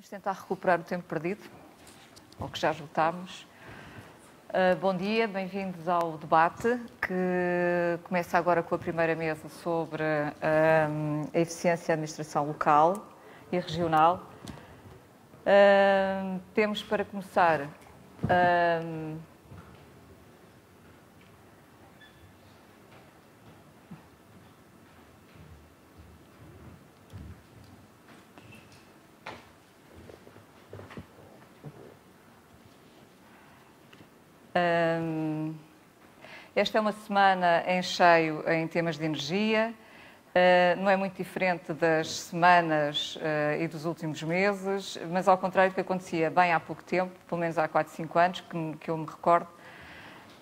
Vamos tentar recuperar o tempo perdido, ou que já esgotámos. Bom dia, bem-vindos ao debate, que começa agora com a primeira mesa sobre a eficiência da administração local e regional. Temos para começar esta é uma semana em cheio em temas de energia, não é muito diferente das semanas e dos últimos meses, mas ao contrário do que acontecia bem há pouco tempo, pelo menos há 4, 5 anos, que eu me recordo,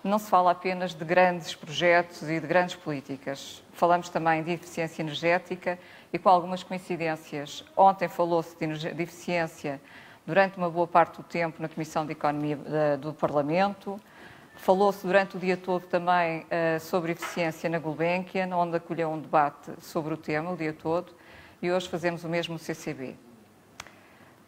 não se fala apenas de grandes projetos e de grandes políticas. Falamos também de eficiência energética e com algumas coincidências. Ontem falou-se de eficiência durante uma boa parte do tempo na Comissão de Economia do Parlamento. Falou-se durante o dia todo também sobre eficiência na Gulbenkian, onde acolheu um debate sobre o tema o dia todo, e hoje fazemos o mesmo no CCB.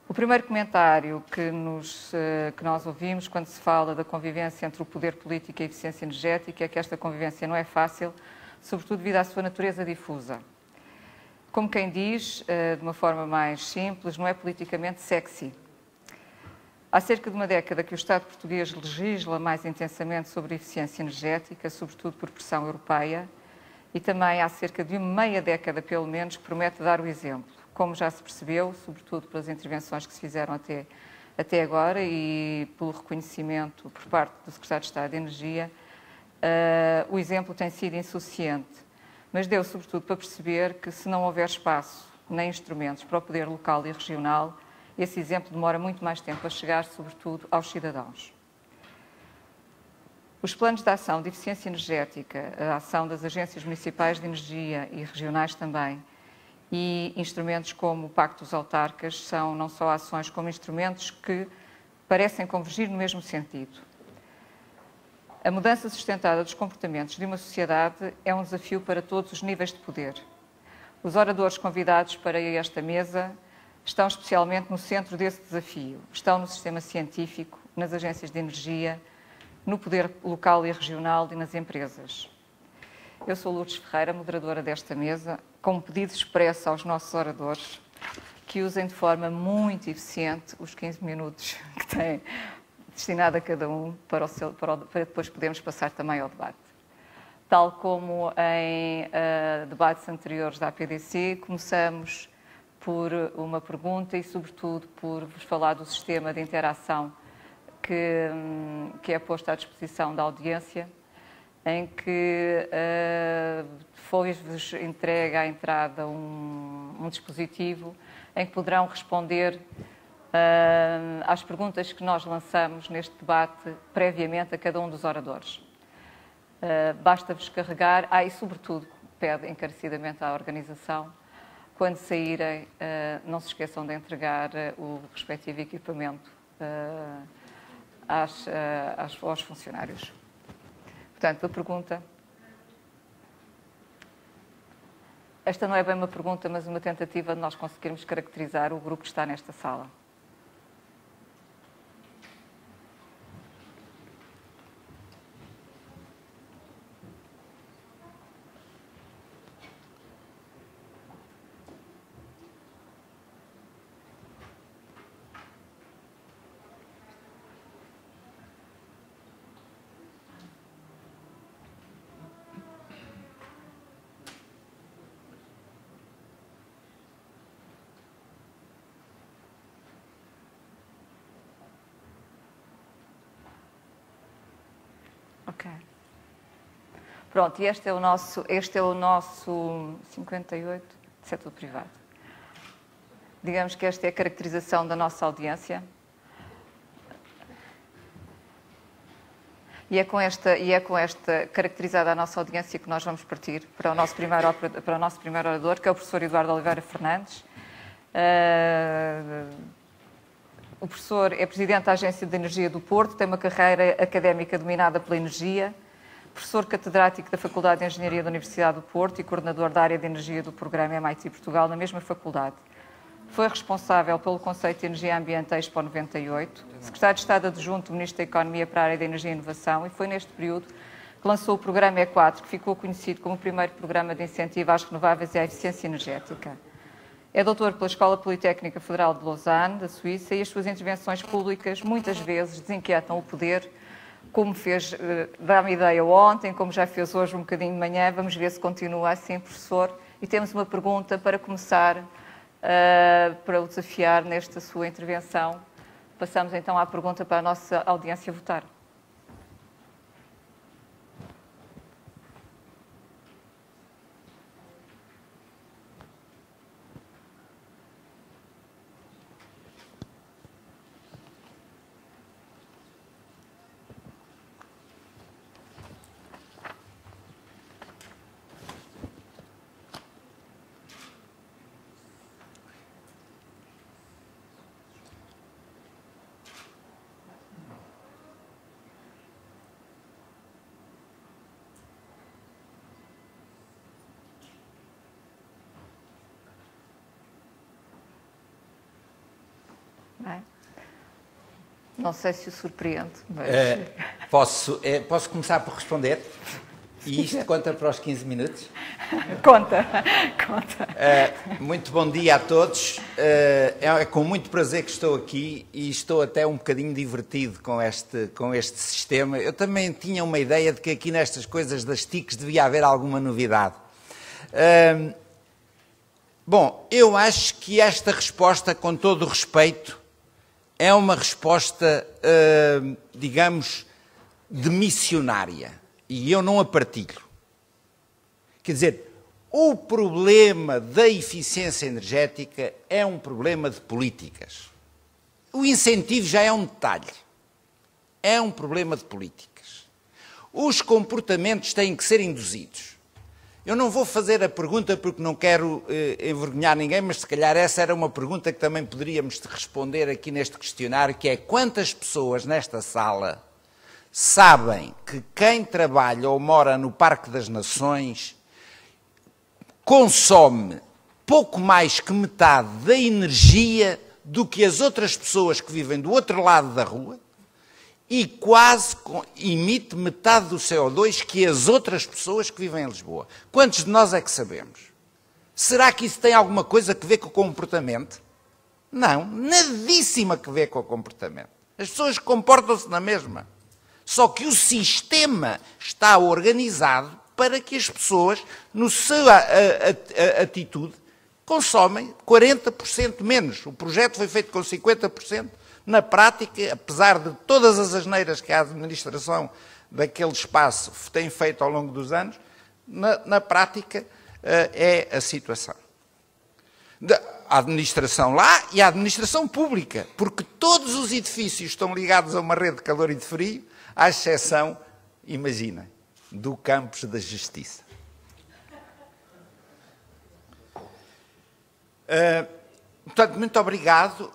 O primeiro comentário que nós ouvimos quando se fala da convivência entre o poder político e a eficiência energética é que esta convivência não é fácil, sobretudo devido à sua natureza difusa. Como quem diz, de uma forma mais simples, não é politicamente sexy. Há cerca de uma década que o Estado português legisla mais intensamente sobre a eficiência energética, sobretudo por pressão europeia, e também há cerca de uma meia década, pelo menos, que promete dar o exemplo. Como já se percebeu, sobretudo pelas intervenções que se fizeram até agora e pelo reconhecimento por parte do Secretário de Estado de Energia, o exemplo tem sido insuficiente. Mas deu, sobretudo, para perceber que se não houver espaço nem instrumentos para o poder local e regional, esse exemplo demora muito mais tempo a chegar, sobretudo, aos cidadãos. Os planos de ação de eficiência energética, a ação das agências municipais de energia e regionais também, e instrumentos como o Pacto dos Autarcas, são não só ações como instrumentos que parecem convergir no mesmo sentido. A mudança sustentada dos comportamentos de uma sociedade é um desafio para todos os níveis de poder. Os oradores convidados para esta mesa estão especialmente no centro desse desafio. Estão no sistema científico, nas agências de energia, no poder local e regional e nas empresas. Eu sou Lourdes Ferreira, moderadora desta mesa, com um pedido expresso aos nossos oradores que usem de forma muito eficiente os 15 minutos que têm destinado a cada um para depois podermos passar também ao debate. Tal como em debates anteriores da APDC, começamos por uma pergunta e, sobretudo, por vos falar do sistema de interação que é posto à disposição da audiência, em que foi-vos entregue à entrada um dispositivo em que poderão responder às perguntas que nós lançamos neste debate previamente a cada um dos oradores. Basta-vos carregar, e sobretudo pede encarecidamente à organização, quando saírem, não se esqueçam de entregar o respectivo equipamento aos funcionários. Portanto, a pergunta... Esta não é bem uma pergunta, mas uma tentativa de nós conseguirmos caracterizar o grupo que está nesta sala. Ok. Pronto, e este é o nosso 58 de setor privado. Digamos que esta é a caracterização da nossa audiência. E é com esta caracterizada a nossa audiência que nós vamos partir para o nosso primeiro orador, que é o professor Eduardo Oliveira Fernandes. O professor é presidente da Agência de Energia do Porto, tem uma carreira académica dominada pela energia, professor catedrático da Faculdade de Engenharia da Universidade do Porto e coordenador da área de energia do programa MIT Portugal na mesma faculdade. foi responsável pelo conceito de energia ambiente Expo 98, secretário de Estado adjunto do Ministro da Economia para a área da Energia e Inovação, e foi neste período que lançou o programa E4, que ficou conhecido como o primeiro programa de incentivo às renováveis e à eficiência energética. É doutor pela Escola Politécnica Federal de Lausanne, da Suíça, e as suas intervenções públicas muitas vezes desinquietam o poder, como fez, dá-me ideia ontem, como já fez hoje um bocadinho de manhã. Vamos ver se continua assim, professor. E temos uma pergunta para começar, para o desafiar nesta sua intervenção. Passamos então à pergunta para a nossa audiência votar. Não sei se o surpreende, mas... Posso começar por responder? E isto conta para os 15 minutos? Conta. Muito bom dia a todos. É com muito prazer que estou aqui e estou até um bocadinho divertido com este sistema. Eu também tinha uma ideia de que aqui nestas coisas das TICs devia haver alguma novidade. Bom, eu acho que esta resposta, com todo o respeito, é uma resposta, digamos, de missionária. E eu não a partilho. Quer dizer, o problema da eficiência energética é um problema de políticas. O incentivo já é um detalhe. É um problema de políticas. Os comportamentos têm que ser induzidos. Eu não vou fazer a pergunta porque não quero envergonhar ninguém, mas se calhar essa era uma pergunta que também poderíamos responder aqui neste questionário, que é: quantas pessoas nesta sala sabem que quem trabalha ou mora no Parque das Nações consome pouco mais que metade da energia do que as outras pessoas que vivem do outro lado da rua e quase emite metade do CO2 que as outras pessoas que vivem em Lisboa? Quantos de nós é que sabemos? Será que isso tem alguma coisa a ver com o comportamento? Não, nadíssima a ver com o comportamento. As pessoas comportam-se na mesma. Só que o sistema está organizado para que as pessoas, na sua atitude, consomem 40% menos. O projeto foi feito com 50%. Na prática, apesar de todas as asneiras que a administração daquele espaço tem feito ao longo dos anos, na prática é a situação. A administração lá e a administração pública, porque todos os edifícios estão ligados a uma rede de calor e de frio, à exceção, imaginem, do Campos da Justiça. Portanto, muito obrigado.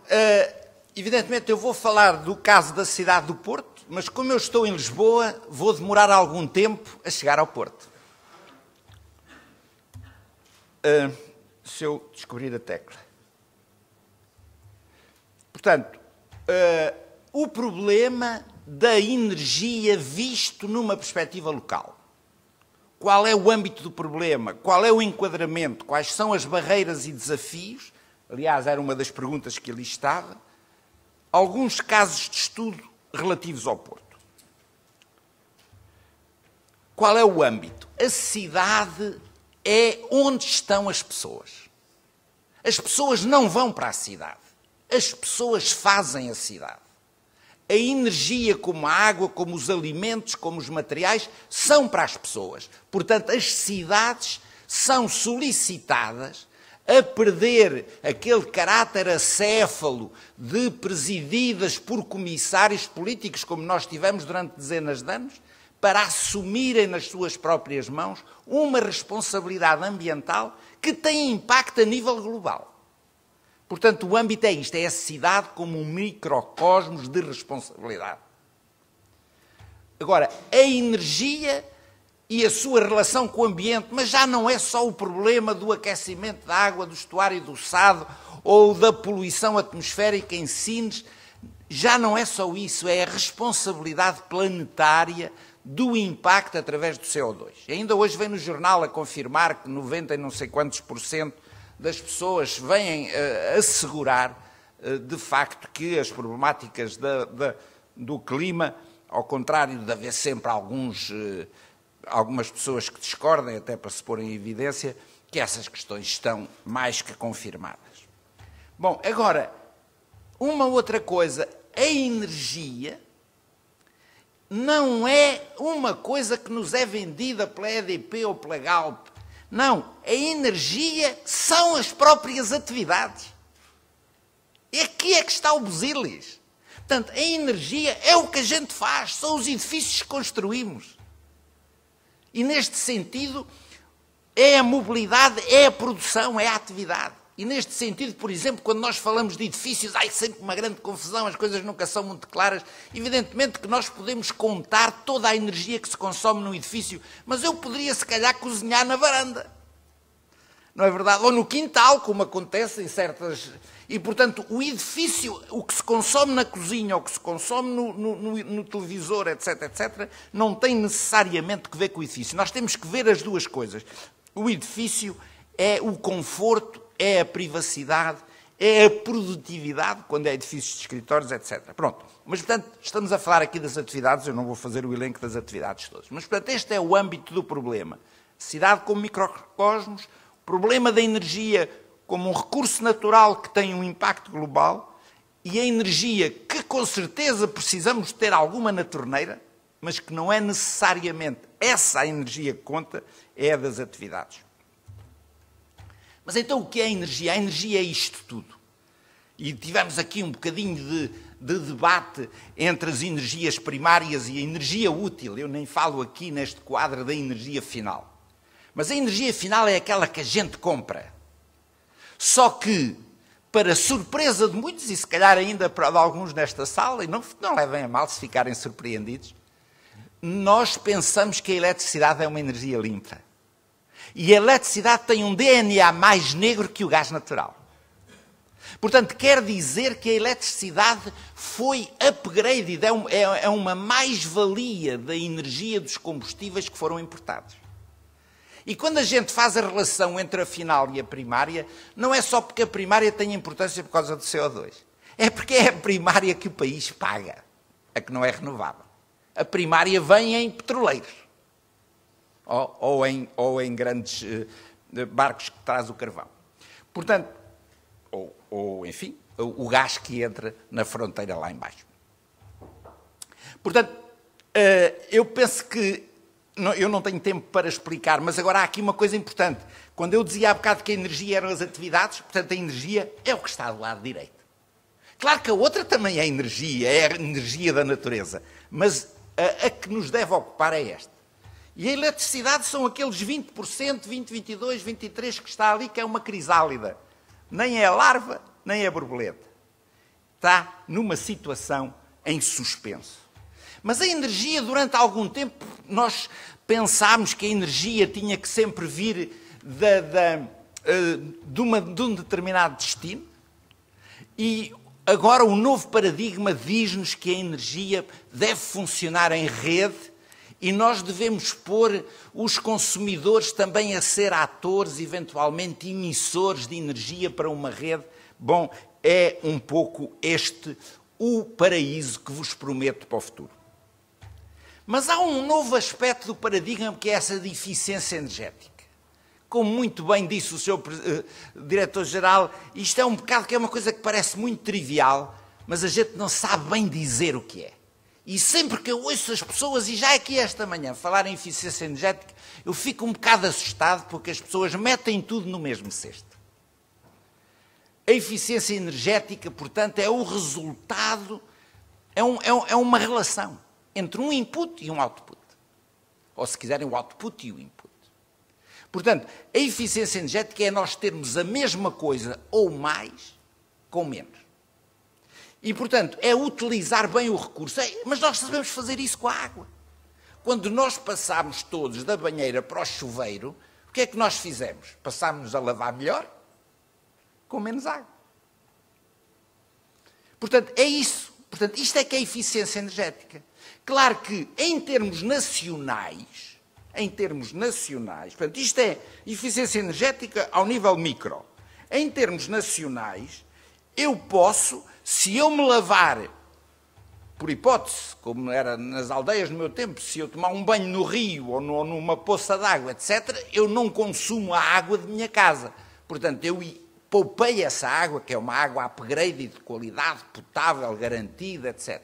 Evidentemente, eu vou falar do caso da cidade do Porto, mas como eu estou em Lisboa, vou demorar algum tempo a chegar ao Porto. Se eu descobrir a tecla. Portanto, o problema da energia visto numa perspectiva local. Qual é o âmbito do problema? Qual é o enquadramento? Quais são as barreiras e desafios? Aliás, era uma das perguntas que ali estava. Alguns casos de estudo relativos ao Porto. Qual é o âmbito? A cidade é onde estão as pessoas. As pessoas não vão para a cidade. As pessoas fazem a cidade. A energia, como a água, como os alimentos, como os materiais, são para as pessoas. Portanto, as cidades são solicitadas a perder aquele caráter acéfalo de presididas por comissários políticos, como nós tivemos durante dezenas de anos, para assumirem nas suas próprias mãos uma responsabilidade ambiental que tem impacto a nível global. Portanto, o âmbito é isto, é a cidade como um microcosmos de responsabilidade. Agora, a energia e a sua relação com o ambiente, mas já não é só o problema do aquecimento da água, do estuário do Sado ou da poluição atmosférica em Sines, já não é só isso, é a responsabilidade planetária do impacto através do CO2. E ainda hoje vem no jornal a confirmar que 90 e não sei quantos % das pessoas vêm assegurar, de facto, que as problemáticas do clima, ao contrário de haver sempre algumas pessoas que discordem, até para se pôr em evidência, que essas questões estão mais que confirmadas. Bom, agora, uma outra coisa, a energia não é uma coisa que nos é vendida pela EDP ou pela Galp. Não, a energia são as próprias atividades. Aqui é que está o busilis. Portanto, a energia é o que a gente faz, são os edifícios que construímos. E neste sentido, é a mobilidade, é a produção, é a atividade. E neste sentido, por exemplo, quando nós falamos de edifícios, há sempre uma grande confusão, as coisas nunca são muito claras. Evidentemente que nós podemos contar toda a energia que se consome num edifício, mas eu poderia, se calhar, cozinhar na varanda. Não é verdade? Ou no quintal, como acontece em certas... E, portanto, o edifício, o que se consome na cozinha, ou o que se consome no televisor, etc., etc., não tem necessariamente que ver com o edifício. Nós temos que ver as duas coisas. O edifício é o conforto, é a privacidade, é a produtividade, quando é edifícios de escritórios, etc. Pronto. Mas, portanto, estamos a falar aqui das atividades, eu não vou fazer o elenco das atividades todas. Mas, portanto, este é o âmbito do problema. Cidade como microcosmos, problema da energia como um recurso natural que tem um impacto global e a energia que, com certeza, precisamos ter alguma na torneira, mas que não é necessariamente essa a energia que conta, é a das atividades. Mas então o que é a energia? A energia é isto tudo. E tivemos aqui um bocadinho de debate entre as energias primárias e a energia útil. Eu nem falo aqui neste quadro da energia final. Mas a energia final é aquela que a gente compra. Só que, para surpresa de muitos, e se calhar ainda para alguns nesta sala, e não levem a mal se ficarem surpreendidos, nós pensamos que a eletricidade é uma energia limpa. E a eletricidade tem um DNA mais negro que o gás natural. Portanto, quer dizer que a eletricidade foi upgraded, é uma mais-valia da energia dos combustíveis que foram importados. E quando a gente faz a relação entre a final e a primária, não é só porque a primária tem importância por causa do CO2. É porque é a primária que o país paga, a que não é renovável. A primária vem em petroleiros. Ou em grandes barcos que traz o carvão. Portanto, enfim, o gás que entra na fronteira lá embaixo. Portanto, eu penso que, eu não tenho tempo para explicar, mas agora há aqui uma coisa importante. Quando eu dizia há bocado que a energia eram as atividades, portanto a energia é o que está do lado direito. Claro que a outra também é energia, é a energia da natureza, mas a que nos deve ocupar é esta. E a eletricidade são aqueles 20%, 20, 22, 23 que está ali, que é uma crisálida. Nem é a larva, nem é a borboleta. Está numa situação em suspenso. Mas a energia, durante algum tempo, nós pensámos que a energia tinha que sempre vir de um determinado destino. E agora o novo paradigma diz-nos que a energia deve funcionar em rede e nós devemos pôr os consumidores também a ser atores, eventualmente emissores de energia para uma rede. Bom, é um pouco este o paraíso que vos prometo para o futuro. Mas há um novo aspecto do paradigma que é essa de eficiência energética. Como muito bem disse o Sr. Diretor-Geral, isto é um bocado que é uma coisa que parece muito trivial, mas a gente não sabe bem dizer o que é. E sempre que eu ouço as pessoas, e já aqui esta manhã, falar em eficiência energética, eu fico um bocado assustado porque as pessoas metem tudo no mesmo cesto. A eficiência energética, portanto, é o resultado, é uma relação entre um input e um output. Ou, se quiserem, o output e o input. Portanto, a eficiência energética é nós termos a mesma coisa ou mais com menos. E, portanto, é utilizar bem o recurso. Mas nós sabemos fazer isso com a água. quando nós passámos todos da banheira para o chuveiro, o que é que nós fizemos? Passámos a lavar melhor, com menos água. Portanto, é isso. Portanto, isto é que é eficiência energética. Claro que, em termos nacionais, portanto, isto é eficiência energética ao nível micro. Em termos nacionais, eu posso, se eu me lavar, por hipótese, como era nas aldeias no meu tempo, se eu tomar um banho no rio ou numa poça d'água, etc., eu não consumo a água de minha casa. Portanto, eu poupei essa água, que é uma água upgrade de qualidade, potável, garantida, etc.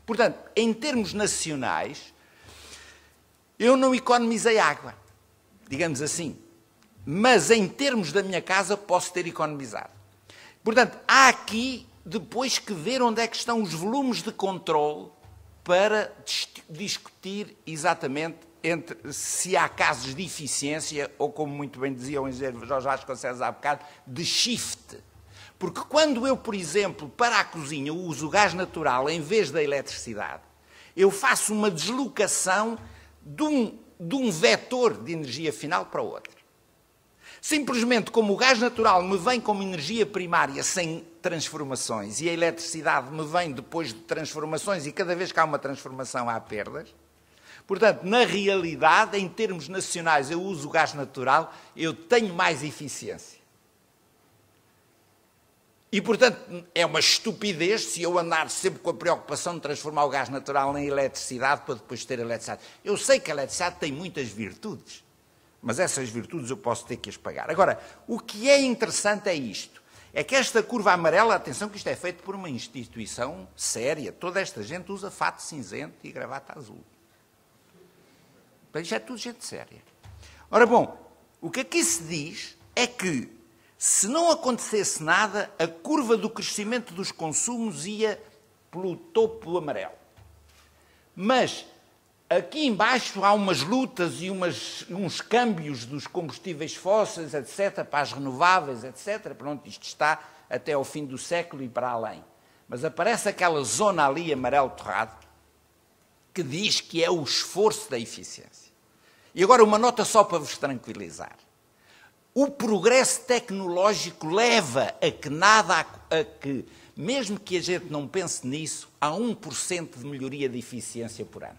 Portanto, em termos nacionais, eu não economizei água, digamos assim. Mas em termos da minha casa, posso ter economizado. Portanto, há aqui depois que ver onde é que estão os volumes de controle para discutir exatamente entre se há casos de eficiência ou, como muito bem dizia o engenheiro Jorge Vasconcelos há bocado, de shift. Porque quando eu, por exemplo, para a cozinha uso o gás natural em vez da eletricidade, eu faço uma deslocação de um vetor de energia final para o outro. Simplesmente como o gás natural me vem como energia primária sem transformações e a eletricidade me vem depois de transformações e cada vez que há uma transformação há perdas. Portanto, na realidade, em termos nacionais, eu uso o gás natural, eu tenho mais eficiência. E, portanto, é uma estupidez se eu andar sempre com a preocupação de transformar o gás natural em eletricidade para depois ter eletricidade. Eu sei que a eletricidade tem muitas virtudes, mas essas virtudes eu posso ter que as pagar. Agora, o que é interessante é isto. É que esta curva amarela, atenção que isto é feito por uma instituição séria. Toda esta gente usa fato cinzento e gravata azul. Isto é tudo gente séria. Ora bom, o que aqui se diz é que, se não acontecesse nada, a curva do crescimento dos consumos ia pelo topo amarelo. Mas aqui embaixo há umas lutas e uns câmbios dos combustíveis fósseis, etc., para as renováveis, etc. Pronto, isto está até ao fim do século e para além. Mas aparece aquela zona ali, amarelo torrado, que diz que é o esforço da eficiência. E agora uma nota só para vos tranquilizar. O progresso tecnológico leva a que, mesmo que a gente não pense nisso, há 1% de melhoria de eficiência por ano.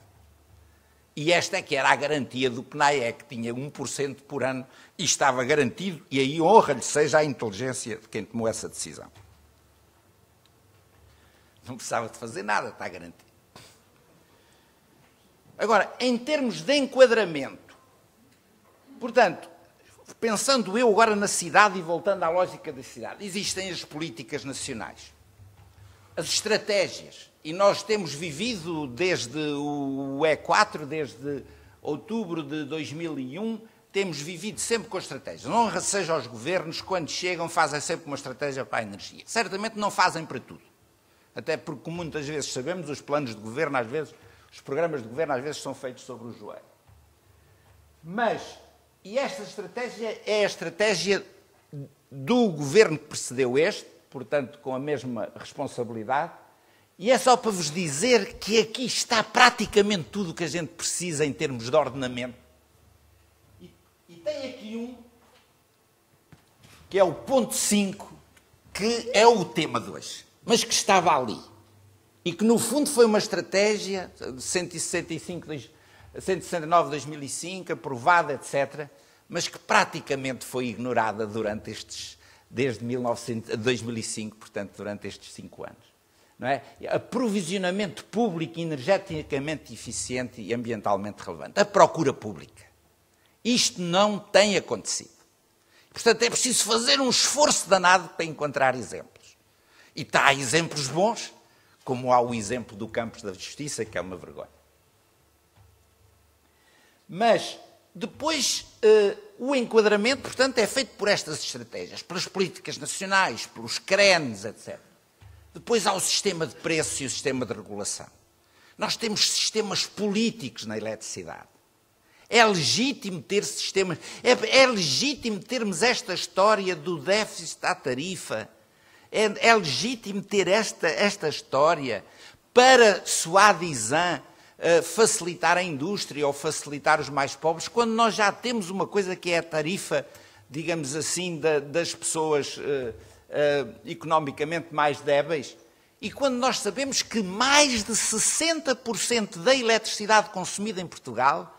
E esta é que era a garantia do PNAE, que tinha 1% por ano e estava garantido, e aí honra-lhe seja a inteligência de quem tomou essa decisão. Não precisava de fazer nada, está garantido. Agora, em termos de enquadramento, portanto, pensando eu agora na cidade e voltando à lógica da cidade, existem as políticas nacionais, as estratégias, e nós temos vivido desde o E4, desde outubro de 2001, temos vivido sempre com estratégias. Não honra seja aos governos, quando chegam, fazem sempre uma estratégia para a energia. Certamente não fazem para tudo. Até porque, muitas vezes sabemos, os planos de governo, às vezes, os programas de governo, às vezes, são feitos sobre o joelho. Mas, e esta estratégia é a estratégia do governo que precedeu este, portanto, com a mesma responsabilidade, e é só para vos dizer que aqui está praticamente tudo o que a gente precisa em termos de ordenamento. E tem aqui um, que é o ponto 5, que é o tema de hoje, mas que estava ali. E que, no fundo, foi uma estratégia de 169-2005, aprovada, etc., mas que praticamente foi ignorada durante desde 2005, portanto, durante estes 5 anos. Não é? Aprovisionamento público energeticamente eficiente e ambientalmente relevante. A procura pública. Isto não tem acontecido. Portanto, é preciso fazer um esforço danado para encontrar exemplos. E há exemplos bons, como há o exemplo do Campos da Justiça, que é uma vergonha. Mas, depois, o enquadramento, portanto, é feito por estas estratégias, pelas políticas nacionais, pelos CRENs, etc. Depois há o sistema de preços e o sistema de regulação. Nós temos sistemas políticos na eletricidade. É legítimo ter sistemas... É legítimo termos esta história do déficit à tarifa. É legítimo ter esta história para soi-disant facilitar a indústria ou facilitar os mais pobres, quando nós já temos uma coisa que é a tarifa, digamos assim, das pessoas economicamente mais débeis, e quando nós sabemos que mais de 60% da eletricidade consumida em Portugal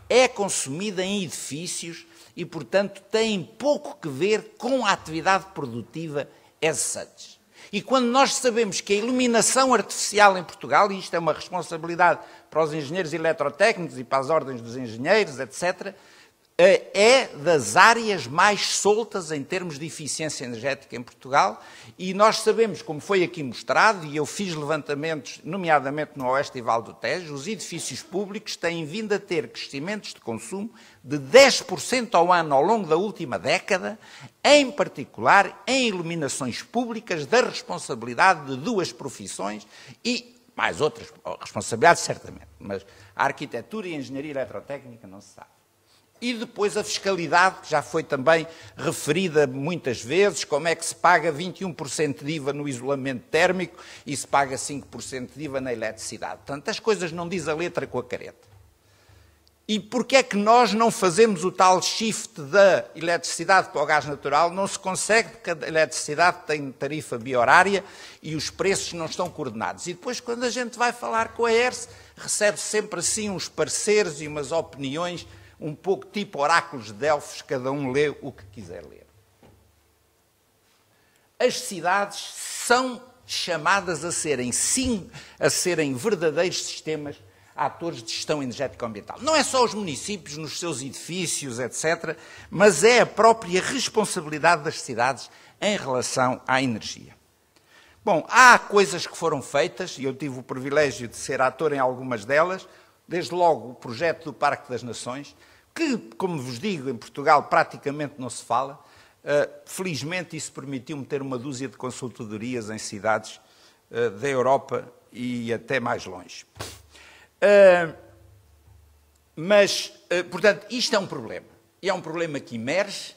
é consumida em edifícios e, portanto, tem pouco que ver com a atividade produtiva as such. E quando nós sabemos que a iluminação artificial em Portugal, e isto é uma responsabilidade para os engenheiros eletrotécnicos e para as ordens dos engenheiros, etc., é das áreas mais soltas em termos de eficiência energética em Portugal, e nós sabemos, como foi aqui mostrado, e eu fiz levantamentos, nomeadamente no Oeste e Vale do Tejo, os edifícios públicos têm vindo a ter crescimentos de consumo de 10% ao ano ao longo da última década, em particular em iluminações públicas da responsabilidade de duas profissões e mais outras responsabilidades, certamente, mas a arquitetura e a engenharia eletrotécnica não se sabe. E depois a fiscalidade, que já foi também referida muitas vezes, como é que se paga 21% de IVA no isolamento térmico e se paga 5% de IVA na eletricidade. Portanto, as coisas não diz a letra com a careta. E porquê é que nós não fazemos o tal shift da eletricidade para o gás natural? Não se consegue porque a eletricidade tem tarifa bi-horária e os preços não estão coordenados. E depois, quando a gente vai falar com a ERSE, recebe sempre assim uns pareceres e umas opiniões um pouco tipo oráculos de Delfos, cada um lê o que quiser ler. As cidades são chamadas a serem verdadeiros sistemas, atores de gestão energética ambiental. Não é só os municípios nos seus edifícios, etc., mas é a própria responsabilidade das cidades em relação à energia. Bom, há coisas que foram feitas, e eu tive o privilégio de ser ator em algumas delas, desde logo o projeto do Parque das Nações, que, como vos digo, em Portugal praticamente não se fala. Felizmente isso permitiu-me ter uma dúzia de consultorias em cidades da Europa e até mais longe. Portanto, isto é um problema. E é um problema que emerge.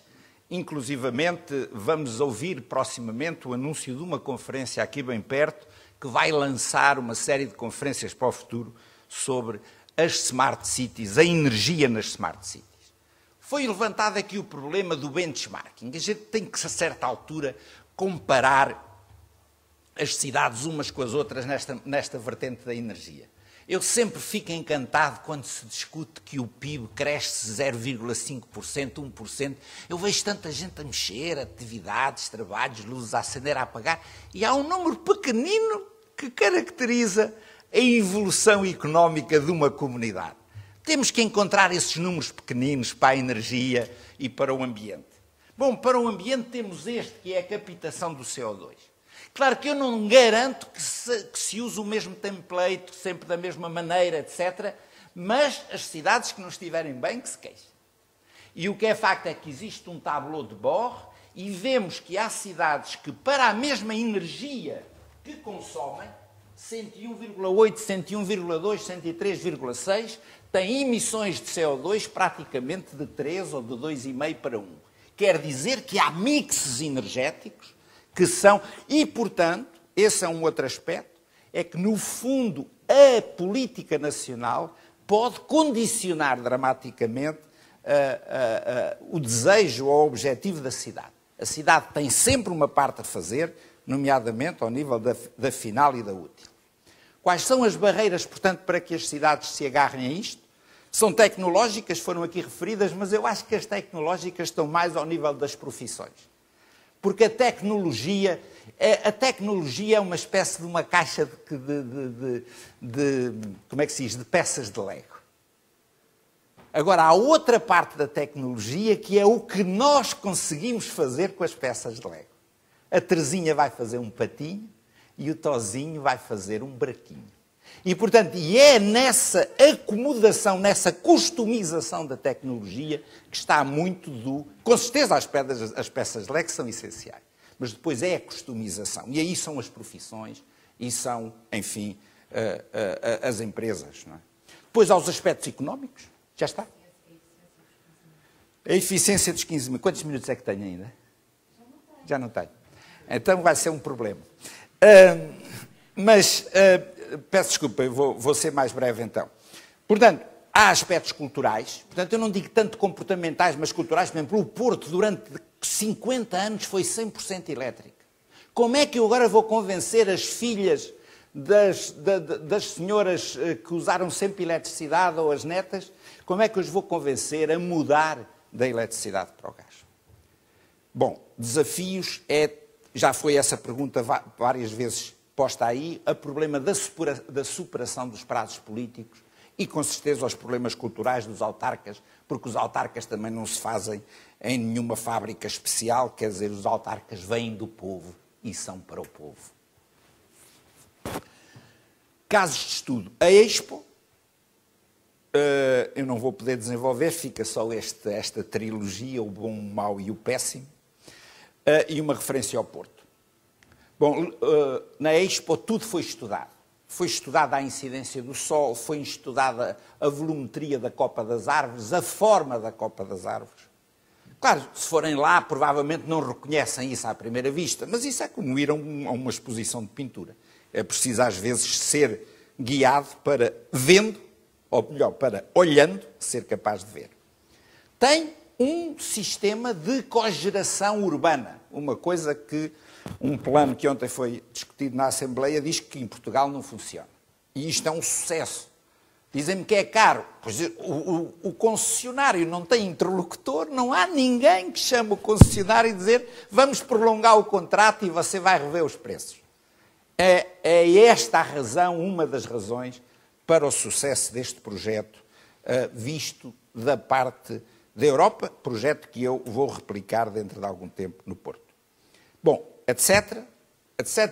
Inclusivamente, vamos ouvir proximamente o anúncio de uma conferência aqui bem perto, que vai lançar uma série de conferências para o futuro sobre as smart cities, a energia nas smart cities. Foi levantado aqui o problema do benchmarking. A gente tem que, a certa altura, comparar as cidades umas com as outras nesta vertente da energia. Eu sempre fico encantado quando se discute que o PIB cresce 0,5%, 1%. Eu vejo tanta gente a mexer, atividades, trabalhos, luzes a acender, a apagar, e há um número pequenino que caracteriza a evolução económica de uma comunidade. Temos que encontrar esses números pequeninos para a energia e para o ambiente. Bom, para o ambiente temos este, que é a captação do CO2. Claro que eu não garanto que se use o mesmo template, sempre da mesma maneira, etc., mas as cidades que não estiverem bem, que se queixem. E o que é facto é que existe um tableau de bord e vemos que há cidades que, para a mesma energia que consomem, 101,8, 101,2, 103,6, têm emissões de CO2 praticamente de 3 ou de 2,5 para 1. Quer dizer que há mixes energéticos que são... E, portanto, esse é um outro aspecto, é que, no fundo, a política nacional pode condicionar dramaticamente o desejo ou o objetivo da cidade. A cidade tem sempre uma parte a fazer, nomeadamente ao nível da final e da útil. Quais são as barreiras, portanto, para que as cidades se agarrem a isto? São tecnológicas, foram aqui referidas, mas eu acho que as tecnológicas estão mais ao nível das profissões. Porque a tecnologia é uma espécie de uma caixa como é que se diz? De peças de Lego. Agora, há outra parte da tecnologia que é o que nós conseguimos fazer com as peças de Lego. A Terezinha vai fazer um patinho e o Tozinho vai fazer um braquinho. E, portanto, é nessa acomodação, nessa customização da tecnologia que está muito do... Com certeza as peças de Lego são essenciais, mas depois é a customização. E aí são as profissões e são, enfim, as empresas. Não é? Depois há os aspectos económicos. Já está? A eficiência dos 15 minutos. Quantos minutos é que tenho ainda? Já não tenho. Então vai ser um problema. Peço desculpa, eu vou ser mais breve então. Portanto, há aspectos culturais, portanto, eu não digo tanto comportamentais, mas culturais. Por exemplo, o Porto, durante 50 anos, foi 100% elétrico. Como é que eu agora vou convencer as filhas das senhoras que usaram sempre eletricidade ou as netas, como é que eu os vou convencer a mudar da eletricidade para o gás? Bom, desafios já foi essa pergunta várias vezes posta aí, o problema da superação dos prazos políticos e, com certeza, os problemas culturais dos autarcas, porque os autarcas também não se fazem em nenhuma fábrica especial, quer dizer, os autarcas vêm do povo e são para o povo. Casos de estudo. A Expo, eu não vou poder desenvolver, fica só esta trilogia, o bom, o mau e o péssimo, e uma referência ao Porto. Bom, na Expo tudo foi estudado. Foi estudada a incidência do Sol, foi estudada a volumetria da copa das árvores, a forma da copa das árvores. Claro, se forem lá, provavelmente não reconhecem isso à primeira vista, mas isso é como ir a uma exposição de pintura. É preciso, às vezes, ser guiado para vendo, ou melhor, para olhando, ser capaz de ver. Tem um sistema de cogeração urbana, uma coisa que um plano que ontem foi discutido na Assembleia diz que em Portugal não funciona. E isto é um sucesso. Dizem-me que é caro. Pois o concessionário não tem interlocutor, não há ninguém que chame o concessionário e dizer vamos prolongar o contrato e você vai rever os preços. É esta a razão, uma das razões para o sucesso deste projeto, visto da parte da Europa, projeto que eu vou replicar dentro de algum tempo no Porto. Bom, etc.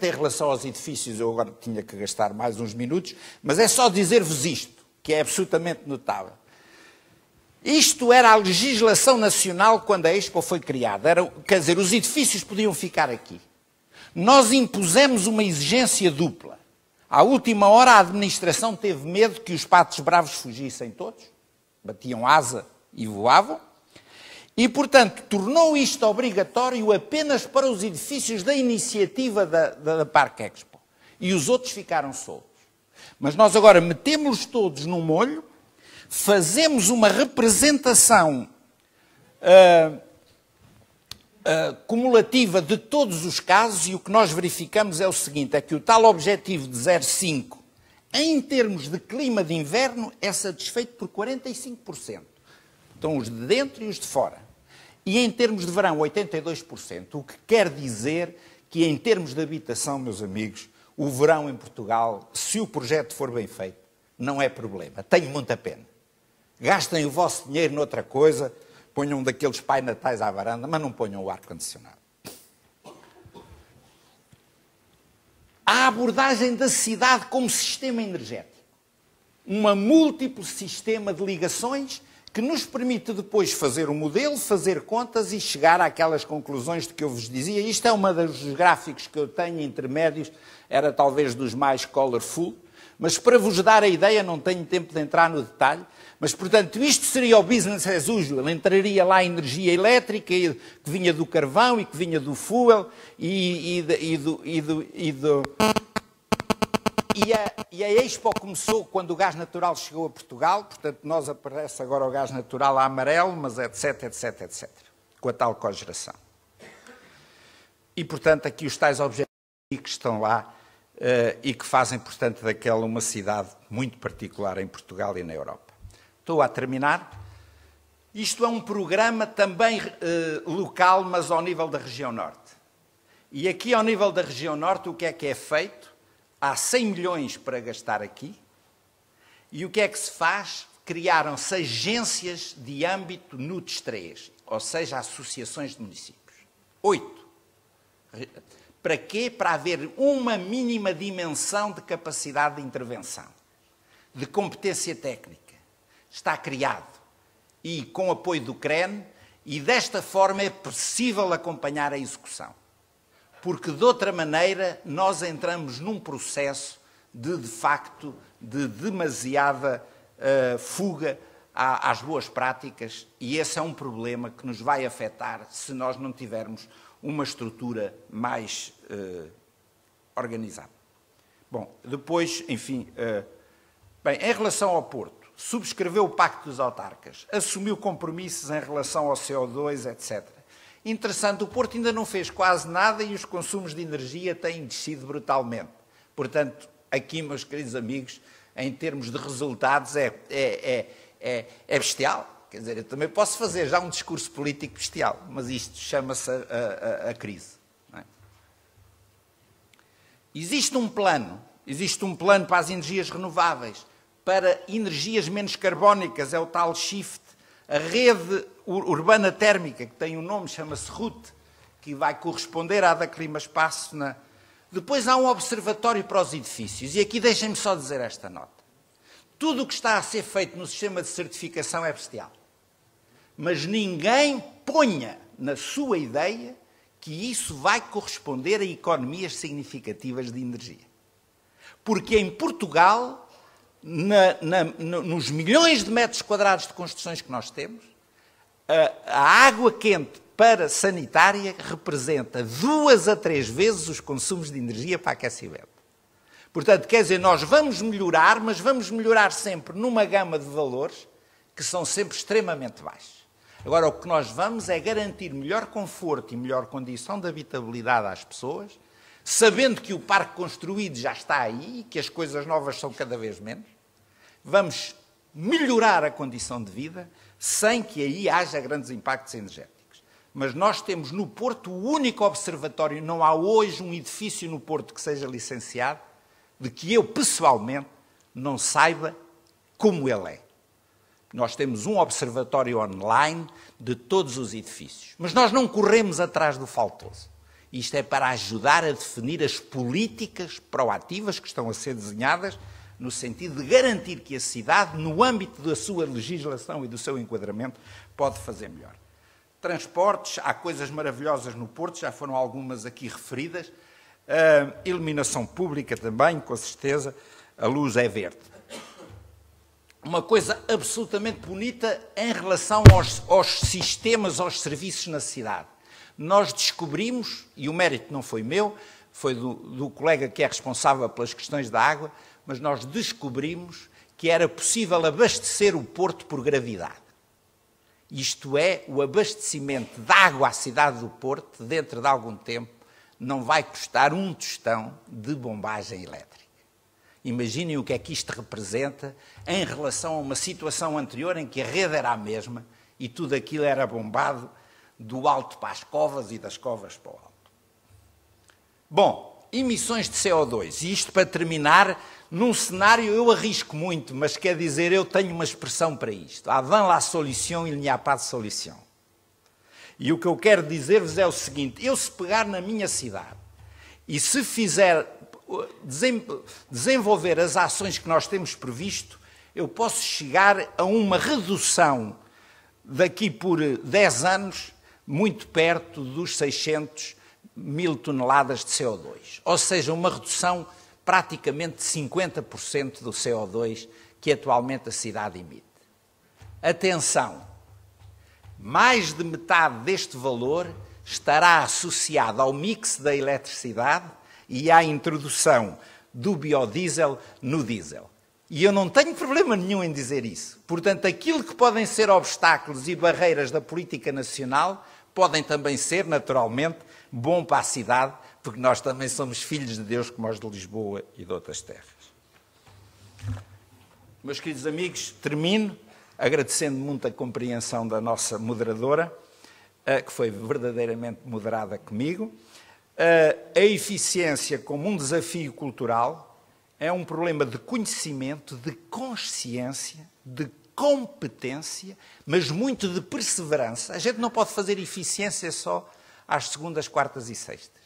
Em relação aos edifícios, eu agora tinha que gastar mais uns minutos, mas é só dizer-vos isto, que é absolutamente notável. Isto era a legislação nacional quando a Expo foi criada. Quer dizer, os edifícios podiam ficar aqui. Nós impusemos uma exigência dupla. À última hora, a administração teve medo que os patos bravos fugissem todos, batiam asa e voavam, e, portanto, tornou isto obrigatório apenas para os edifícios da iniciativa da Parque Expo. E os outros ficaram soltos. Mas nós agora metemos-los todos num molho, fazemos uma representação cumulativa de todos os casos e o que nós verificamos é o seguinte, é que o tal objetivo de 0,5 em termos de clima de inverno é satisfeito por 45%. Então os de dentro e os de fora. E em termos de verão, 82%. O que quer dizer que em termos de habitação, meus amigos, o verão em Portugal, se o projeto for bem feito, não é problema. Tenho muita pena. Gastem o vosso dinheiro noutra coisa, ponham daqueles pai natais à varanda, mas não ponham o ar-condicionado. A abordagem da cidade como sistema energético. Um múltiplo sistema de ligações que nos permite depois fazer um modelo, fazer contas e chegar àquelas conclusões de que eu vos dizia. Isto é um dos gráficos que eu tenho intermédios, era talvez dos mais colorful, mas para vos dar a ideia, não tenho tempo de entrar no detalhe, mas, portanto, isto seria o business as usual, entraria lá a energia elétrica que vinha do carvão e que vinha do fuel E a Expo começou quando o gás natural chegou a Portugal, portanto, nós aparece agora o gás natural a amarelo, mas etc, com a tal cogeração. E, portanto, aqui os tais objetivos que estão lá e que fazem, portanto, daquela uma cidade muito particular em Portugal e na Europa. Estou a terminar. Isto é um programa também local, mas ao nível da região norte. E aqui, ao nível da região norte, o que é feito? Há 100 milhões para gastar aqui. E o que é que se faz? Criaram-se agências de âmbito NUTS 3, ou seja, associações de municípios. 8. Para quê? Para haver uma mínima dimensão de capacidade de intervenção, de competência técnica. Está criado. E com apoio do CREN, e desta forma é possível acompanhar a execução. Porque, de outra maneira, nós entramos num processo de facto, de demasiada fuga às boas práticas, e esse é um problema que nos vai afetar se nós não tivermos uma estrutura mais organizada. Bom, depois, enfim, bem, em relação ao Porto, subscreveu o Pacto dos Autarcas, assumiu compromissos em relação ao CO2, etc. Interessante, o Porto ainda não fez quase nada e os consumos de energia têm descido brutalmente. Portanto, aqui, meus queridos amigos, em termos de resultados, é bestial. Quer dizer, eu também posso fazer já um discurso político bestial, mas isto chama-se a crise. Não é? Existe um plano para as energias renováveis, para energias menos carbónicas, é o tal SHIFT. A rede urbana térmica, que tem um nome, chama-se RUT, que vai corresponder à da Clima Espaço. Depois há um observatório para os edifícios, e aqui deixem-me só dizer esta nota. Tudo o que está a ser feito no sistema de certificação é bestial. Mas ninguém ponha na sua ideia que isso vai corresponder a economias significativas de energia. Porque em Portugal, nos milhões de metros quadrados de construções que nós temos, a água quente para sanitária representa 2 a 3 vezes os consumos de energia para aquecimento. Portanto, quer dizer, nós vamos melhorar, mas vamos melhorar sempre numa gama de valores que são sempre extremamente baixos. Agora, o que nós vamos é garantir melhor conforto e melhor condição de habitabilidade às pessoas, sabendo que o parque construído já está aí e que as coisas novas são cada vez menos. Vamos melhorar a condição de vida sem que aí haja grandes impactos energéticos. Mas nós temos no Porto o único observatório, não há hoje um edifício no Porto que seja licenciado, de que eu, pessoalmente, não saiba como ele é. Nós temos um observatório online de todos os edifícios. Mas nós não corremos atrás do faltoso. Isto é para ajudar a definir as políticas proativas que estão a ser desenhadas no sentido de garantir que a cidade, no âmbito da sua legislação e do seu enquadramento, pode fazer melhor. Transportes, há coisas maravilhosas no Porto, já foram algumas aqui referidas. Iluminação pública também, com certeza, a luz é verde. Uma coisa absolutamente bonita em relação aos sistemas, aos serviços na cidade. Nós descobrimos, e o mérito não foi meu, foi do colega que é responsável pelas questões da água, mas nós descobrimos que era possível abastecer o Porto por gravidade. Isto é, o abastecimento de água à cidade do Porto, dentro de algum tempo, não vai custar um tostão de bombagem elétrica. Imaginem o que é que isto representa em relação a uma situação anterior em que a rede era a mesma e tudo aquilo era bombado do alto para as covas e das covas para o alto. Bom, emissões de CO2. E isto para terminar, num cenário, eu arrisco muito, mas quer dizer, eu tenho uma expressão para isto. Avant la solution, il n'y a pas de solution. E o que eu quero dizer-vos é o seguinte, eu se pegar na minha cidade e se fizer desenvolver as ações que nós temos previsto, eu posso chegar a uma redução daqui por 10 anos, muito perto dos 600 mil toneladas de CO2. Ou seja, uma redução praticamente de 50% do CO2 que atualmente a cidade emite. Atenção, mais de metade deste valor estará associado ao mix da eletricidade e à introdução do biodiesel no diesel. E eu não tenho problema nenhum em dizer isso. Portanto, aquilo que podem ser obstáculos e barreiras da política nacional podem também ser, naturalmente, bom para a cidade, porque nós também somos filhos de Deus, como os de Lisboa e de outras terras. Meus queridos amigos, termino agradecendo muito a compreensão da nossa moderadora, que foi verdadeiramente moderada comigo. A eficiência como um desafio cultural é um problema de conhecimento, de consciência, de competência, mas muito de perseverança. A gente não pode fazer eficiência só às segundas, quartas e sextas.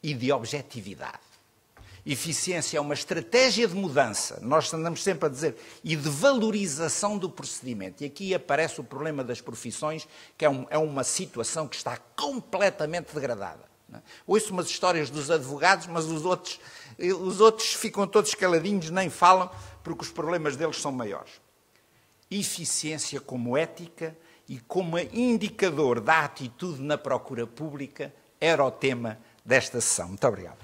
E de objetividade. Eficiência é uma estratégia de mudança, nós andamos sempre a dizer, e de valorização do procedimento. E aqui aparece o problema das profissões, que é uma situação que está completamente degradada. Ouço umas histórias dos advogados, mas os outros ficam todos caladinhos, nem falam, porque os problemas deles são maiores. Eficiência como ética e como indicador da atitude na procura pública era o tema desta sessão. Muito obrigado.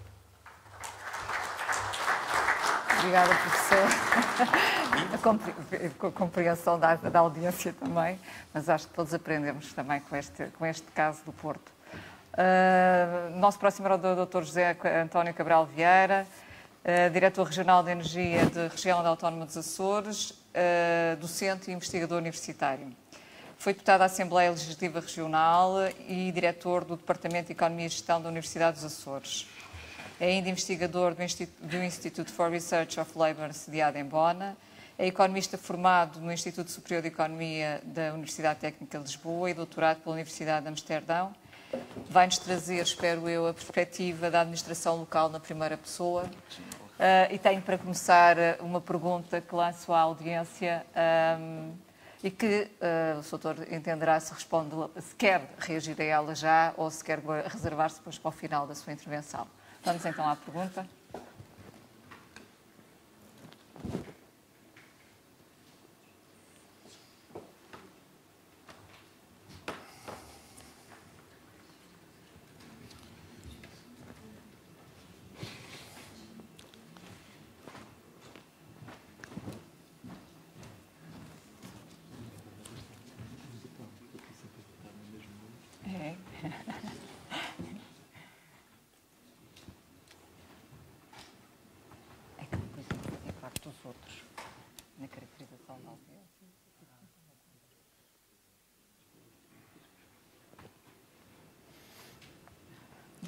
Obrigada, professor. A compreensão da audiência também, mas acho que todos aprendemos também com este caso do Porto. Nosso próximo orador é o Dr. José António Cabral Vieira, Diretor Regional de Energia da Região Autónoma dos Açores, docente e investigador universitário. Foi deputado à Assembleia Legislativa Regional e diretor do Departamento de Economia e Gestão da Universidade dos Açores. É ainda investigador do Institute for Research of Labour, sediado em Bona. É economista formado no Instituto Superior de Economia da Universidade Técnica de Lisboa e doutorado pela Universidade de Amsterdão. Vai-nos trazer, espero eu, a perspectiva da administração local na primeira pessoa. E tenho para começar uma pergunta que lanço à audiência e que o doutor entenderá se responde, se quer reagir a ela já ou se quer reservar-se depois para o final da sua intervenção. Vamos então à pergunta.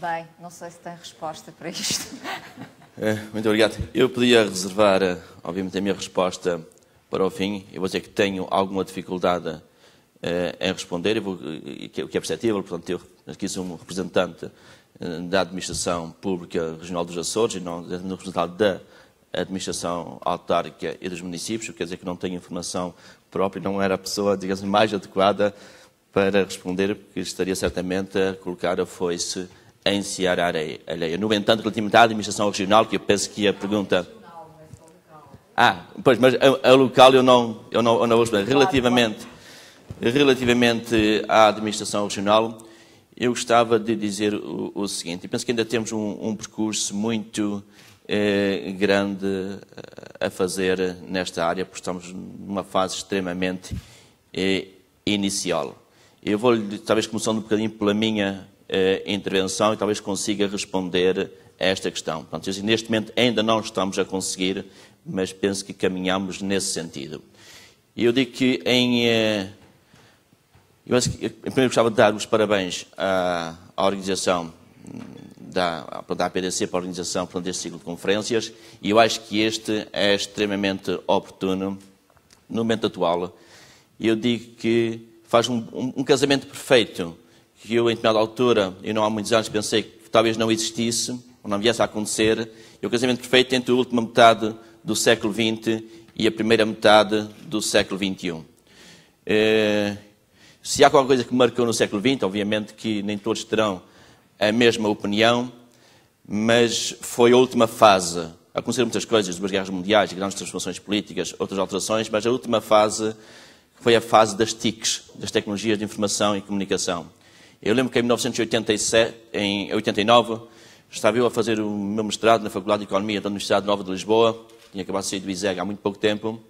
Bem, não sei se tem resposta para isto. Muito obrigado. Eu podia reservar, obviamente, a minha resposta para o fim. Eu vou dizer que tenho alguma dificuldade em responder, o que é perceptível. Portanto, eu aqui sou um representante da Administração Pública Regional dos Açores e não um representante da Administração Autárquica e dos municípios, quer dizer que não tenho informação própria, não era a pessoa, digamos, mais adequada para responder, porque estaria certamente a colocar a foice a ensear a areia. No entanto, relativamente à administração regional, que eu penso que a pergunta... Pois, mas a local eu não vou responder. Relativamente à administração regional, eu gostava de dizer o seguinte. Eu penso que ainda temos um percurso muito grande a fazer nesta área, porque estamos numa fase extremamente inicial. Eu vou, talvez, começando um bocadinho pela minha intervenção e talvez consiga responder a esta questão. Portanto, neste momento ainda não estamos a conseguir, mas penso que caminhamos nesse sentido. Eu digo que eu primeiro gostava de dar os parabéns à organização da APDC para a organização deste ciclo de conferências e eu acho que este é extremamente oportuno no momento atual. Eu digo que faz um casamento perfeito que eu, em determinada altura, e não há muitos anos, pensei que talvez não existisse, ou não viesse a acontecer, e o casamento perfeito entre a última metade do século XX e a primeira metade do século XXI. Se há qualquer coisa que marcou no século XX, obviamente que nem todos terão a mesma opinião, mas foi a última fase. Aconteceram muitas coisas, duas guerras mundiais, grandes transformações políticas, outras alterações, mas a última fase foi a fase das TICs, das tecnologias de informação e comunicação. Eu lembro que em 1989, estava eu a fazer o meu mestrado na Faculdade de Economia da Universidade Nova de Lisboa, tinha acabado de sair do ISEG há muito pouco tempo,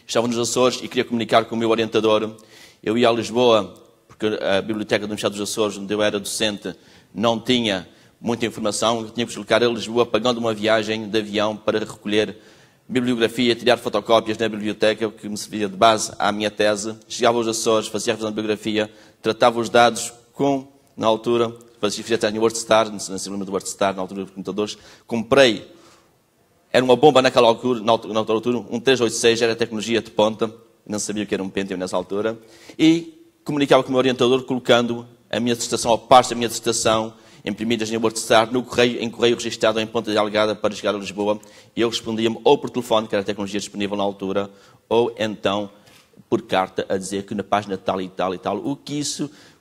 estava nos Açores e queria comunicar com o meu orientador. Eu ia a Lisboa, porque a Biblioteca da Universidade dos Açores, onde eu era docente, não tinha muita informação, eu tinha que deslocar a Lisboa pagando uma viagem de avião para recolher bibliografia, tirar fotocópias na biblioteca, o que me servia de base à minha tese. Chegava aos Açores, fazia a revisão de bibliografia, tratava os dados na altura, fazia em WordStar, não se lembra do WordStar, na altura dos computadores, comprei, era uma bomba naquela altura, na altura, um 386, era tecnologia de ponta, não sabia o que era um Pentium nessa altura, e comunicava com o meu orientador, colocando a minha dissertação, ou parte da minha dissertação, imprimidas em WordStar, em correio registado em Ponta Delgada para chegar a Lisboa, e eu respondia-me ou por telefone, que era a tecnologia disponível na altura, ou então por carta, a dizer que na página tal e tal e tal, o que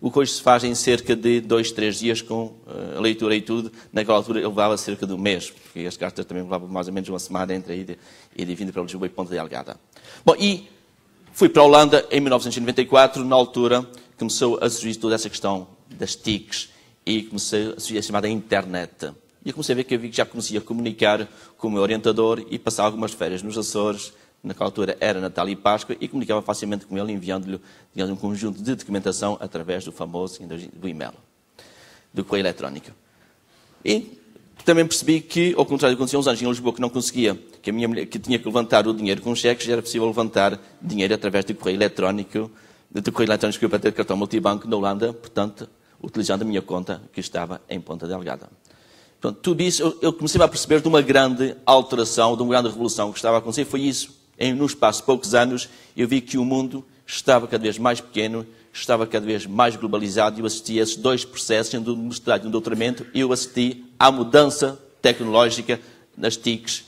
hoje se faz em cerca de 2, 3 dias com a leitura e tudo, naquela altura eu levava cerca de um mês, porque as cartas também levavam mais ou menos uma semana entre a ida e de vinda para Lisboa e Ponta Delgada. Bom, e fui para a Holanda em 1994, na altura começou a surgir toda essa questão das TICs, e comecei a surgir a chamada internet. E eu comecei a ver que já conseguia comunicar com o meu orientador e passar algumas férias nos Açores, naquela altura era Natal e Páscoa, e comunicava facilmente com ele, enviando-lhe, digamos, um conjunto de documentação através do famoso do e-mail, do correio eletrónico. E também percebi que, ao contrário do que acontecia uns anos em Lisboa, que não conseguia, que a minha mulher, que tinha que levantar o dinheiro com cheques, já era possível levantar dinheiro através do correio eletrónico que eu para ter cartão multibanco na Holanda, portanto, utilizando a minha conta que estava em Ponta Delgada. Portanto, tudo isso, eu comecei a perceber de uma grande alteração, de uma grande revolução que estava a acontecer. Foi isso, num espaço de poucos anos, eu vi que o mundo estava cada vez mais pequeno, estava cada vez mais globalizado, e eu assisti a esses dois processos, sendo um mestrado e um doutoramento, e eu assisti à mudança tecnológica nas TICs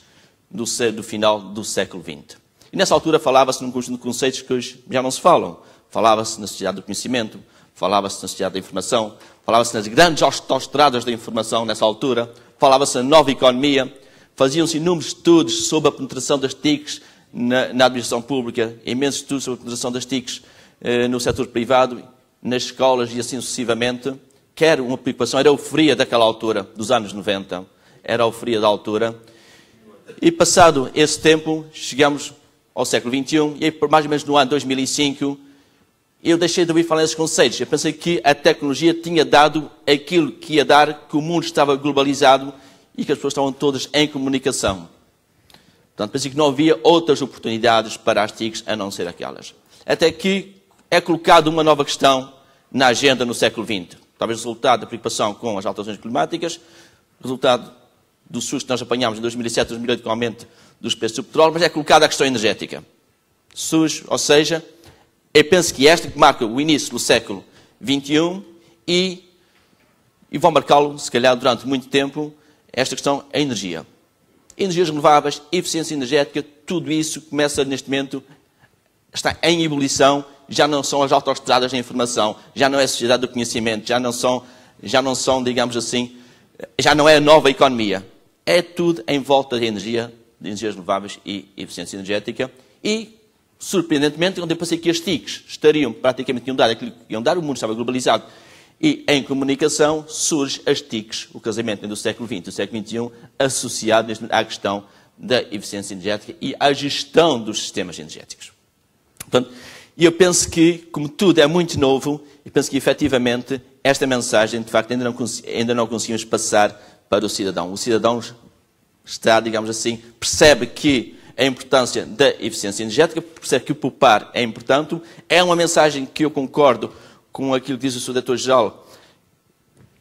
do final do século XX. E nessa altura falava-se num conjunto de conceitos que hoje já não se falam. Falava-se na sociedade do conhecimento, falava-se na sociedade da informação, falava-se nas grandes autoestradas da informação nessa altura, falava-se na nova economia, faziam-se inúmeros estudos sobre a penetração das TICs na administração pública, imensos estudos sobre a penetração das TICs no setor privado, nas escolas e assim sucessivamente, que era uma preocupação, era a euforia daquela altura, dos anos 90, era a euforia da altura. E passado esse tempo, chegamos ao século XXI, e aí, mais ou menos no ano 2005, eu deixei de ouvir falar nesses conceitos. Eu pensei que a tecnologia tinha dado aquilo que ia dar, que o mundo estava globalizado e que as pessoas estavam todas em comunicação. Portanto, pensei que não havia outras oportunidades para as TICs a não ser aquelas. Até que é colocada uma nova questão na agenda no século XX. Talvez resultado da preocupação com as alterações climáticas, resultado do susto que nós apanhámos em 2007, 2008 com o aumento dos preços do petróleo, mas é colocada a questão energética. Surge, ou seja, eu penso que esta que marca o início do século XXI e vão marcá-lo, se calhar, durante muito tempo, esta questão, a energia. Energias renováveis, eficiência energética, tudo isso começa neste momento, está em ebulição, já não são as autoestradas da informação, já não é a sociedade do conhecimento, já não são, digamos assim, já não é a nova economia. É tudo em volta de energias renováveis e eficiência energética. E, surpreendentemente, onde eu pensei que as TICs estariam, praticamente iam dar, o mundo estava globalizado, e em comunicação surge as TICs, o casamento do século XX e do século XXI, associado à questão da eficiência energética e à gestão dos sistemas energéticos. Portanto, eu penso que, como tudo é muito novo, eu penso que, efetivamente, esta mensagem, de facto, ainda não conseguimos passar para o cidadão. O cidadão está, digamos assim, percebe que a importância da eficiência energética, percebe que o poupar é importante. É uma mensagem que eu concordo com aquilo que diz o Sr. Diretor-Geral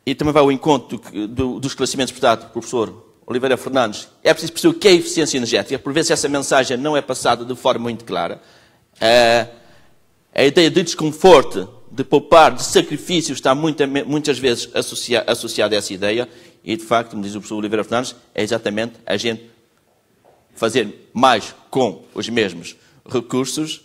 e também vai ao encontro dos esclarecimentos prestados pelo professor Oliveira Fernandes. É preciso perceber o que é eficiência energética, por ver se essa mensagem não é passada de forma muito clara. A ideia de desconforto, de poupar, de sacrifício, está muitas vezes associada a essa ideia e, de facto, como diz o professor Oliveira Fernandes, é exatamente a gente fazer mais com os mesmos recursos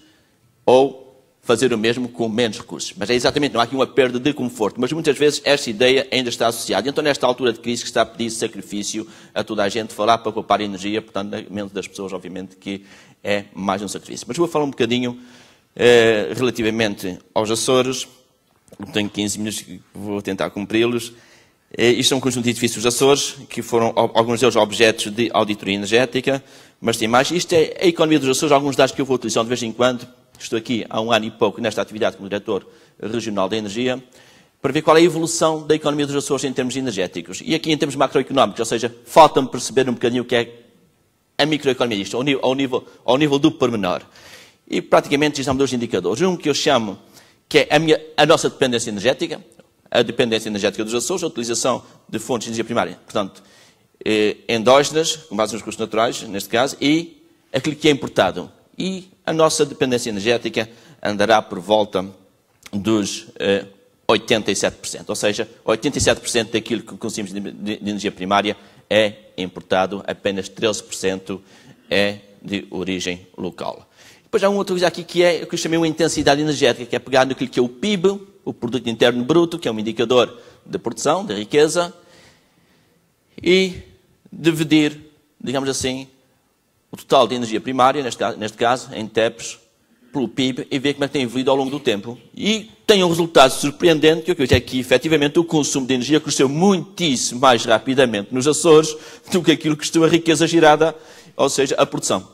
ou fazer o mesmo com menos recursos. Mas é exatamente, não há aqui uma perda de conforto, mas muitas vezes esta ideia ainda está associada. Então, nesta altura de crise, que está a pedir sacrifício a toda a gente, falar para poupar energia, portanto, na mente das pessoas, obviamente, que é mais um sacrifício. Mas vou falar um bocadinho relativamente aos Açores. Tenho 15 minutos que vou tentar cumpri-los. Isto é um conjunto de edifícios dos Açores, que foram, alguns deles, objetos de auditoria energética, mas tem mais. Isto é a economia dos Açores, alguns dados que eu vou utilizar de vez em quando. Estou aqui há um ano e pouco nesta atividade como diretor regional da energia, para ver qual é a evolução da economia dos Açores em termos energéticos. E aqui em termos macroeconómicos, ou seja, falta-me perceber um bocadinho o que é a microeconomia, isto, ao nível do pormenor. E praticamente existem dois indicadores. Um que eu chamo, que é a nossa dependência energética, a dependência energética dos Açores, a utilização de fontes de energia primária, portanto, endógenas, com base nos recursos naturais, neste caso, e aquilo que é importado. E a nossa dependência energética andará por volta dos 87%. Ou seja, 87% daquilo que consumimos de energia primária é importado, apenas 13% é de origem local. Depois há uma outra coisa aqui que é o que eu chamei uma intensidade energética, que é pegar naquilo que é o PIB, o Produto Interno Bruto, que é um indicador de produção, de riqueza, e dividir, digamos assim, o total de energia primária, neste caso, em TEPs, pelo PIB e ver como é que tem evoluído ao longo do tempo. E tem um resultado surpreendente, que é que efetivamente o consumo de energia cresceu muitíssimo mais rapidamente nos Açores do que aquilo que cresceu a riqueza gerada, ou seja, a produção.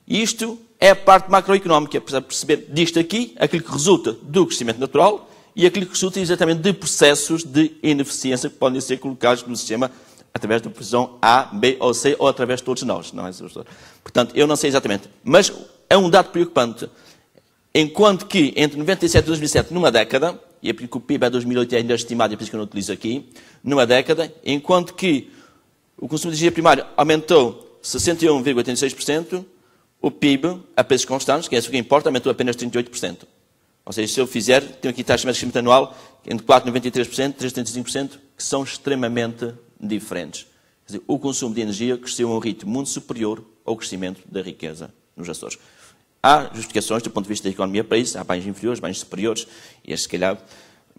Isto é a parte macroeconómica, para perceber disto aqui, aquilo que resulta do crescimento natural e aquilo que resulta exatamente de processos de ineficiência que podem ser colocados no sistema através da posição A, B ou C, ou através de todos nós. Não é, professor? Portanto, eu não sei exatamente. Mas é um dado preocupante. Enquanto que entre 97 e 2007, numa década, e é porque o PIB é 2008 ainda é estimado, e é por isso que eu não utilizo aqui, numa década, enquanto que o consumo de energia primária aumentou 61,86%, o PIB, a preços constantes, que é isso que importa, aumentou apenas 38%. Ou seja, se eu fizer, tenho aqui taxas de crescimento anual entre 4,93% e 3,35%, que são extremamente diferentes. Quer dizer, o consumo de energia cresceu a um ritmo muito superior ao crescimento da riqueza nos Açores. Há justificações do ponto de vista da economia para isso, há bens inferiores, bens superiores, e este, se calhar,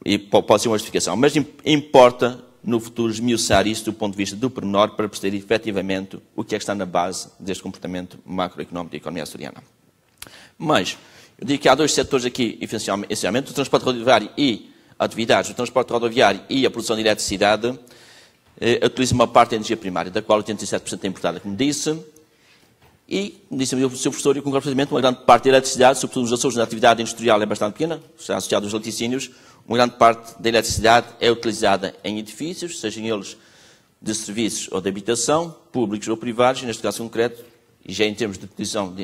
e pode ser uma justificação. Mas importa, no futuro, esmiuçar isso do ponto de vista do pormenor para perceber efetivamente o que é que está na base deste comportamento macroeconómico da economia açoriana. Mas, eu digo que há dois setores aqui, essencialmente, o transporte rodoviário e atividades. O transporte rodoviário e a produção de eletricidade utilizam uma parte da energia primária, da qual 87% é importada, como disse. E, como disse o seu professor, eu concordo perfeitamente, uma grande parte da eletricidade, sobretudo nos Açores, na atividade industrial é bastante pequena, está associado aos laticínios, uma grande parte da eletricidade é utilizada em edifícios, sejam eles de serviços ou de habitação, públicos ou privados, e neste caso concreto, e já em termos de utilização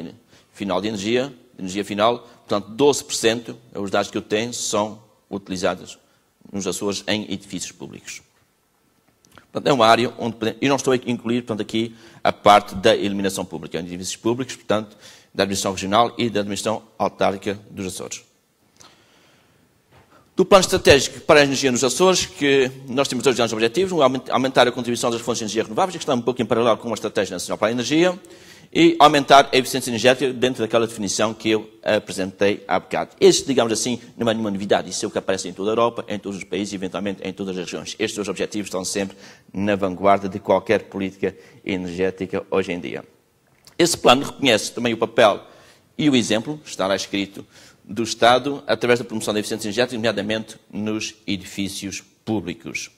final de energia final, portanto 12%, os dados que eu tenho, são utilizados nos Açores em edifícios públicos. Portanto, é uma área onde... E não estou a incluir, portanto, aqui a parte da iluminação pública, em edifícios públicos, portanto, da administração regional e da administração autárquica dos Açores. Do plano estratégico para a energia nos Açores, que nós temos dois grandes objetivos, um é aumentar a contribuição das fontes de energia renováveis, que está um pouco em paralelo com uma estratégia nacional para a energia, e aumentar a eficiência energética dentro daquela definição que eu apresentei há bocado. Este, digamos assim, não é nenhuma novidade. Isso é o que aparece em toda a Europa, em todos os países e, eventualmente, em todas as regiões. Estes dois objetivos estão sempre na vanguarda de qualquer política energética hoje em dia. Esse plano reconhece também o papel e o exemplo, está lá escrito, do Estado, através da promoção da eficiência energética, nomeadamente nos edifícios públicos.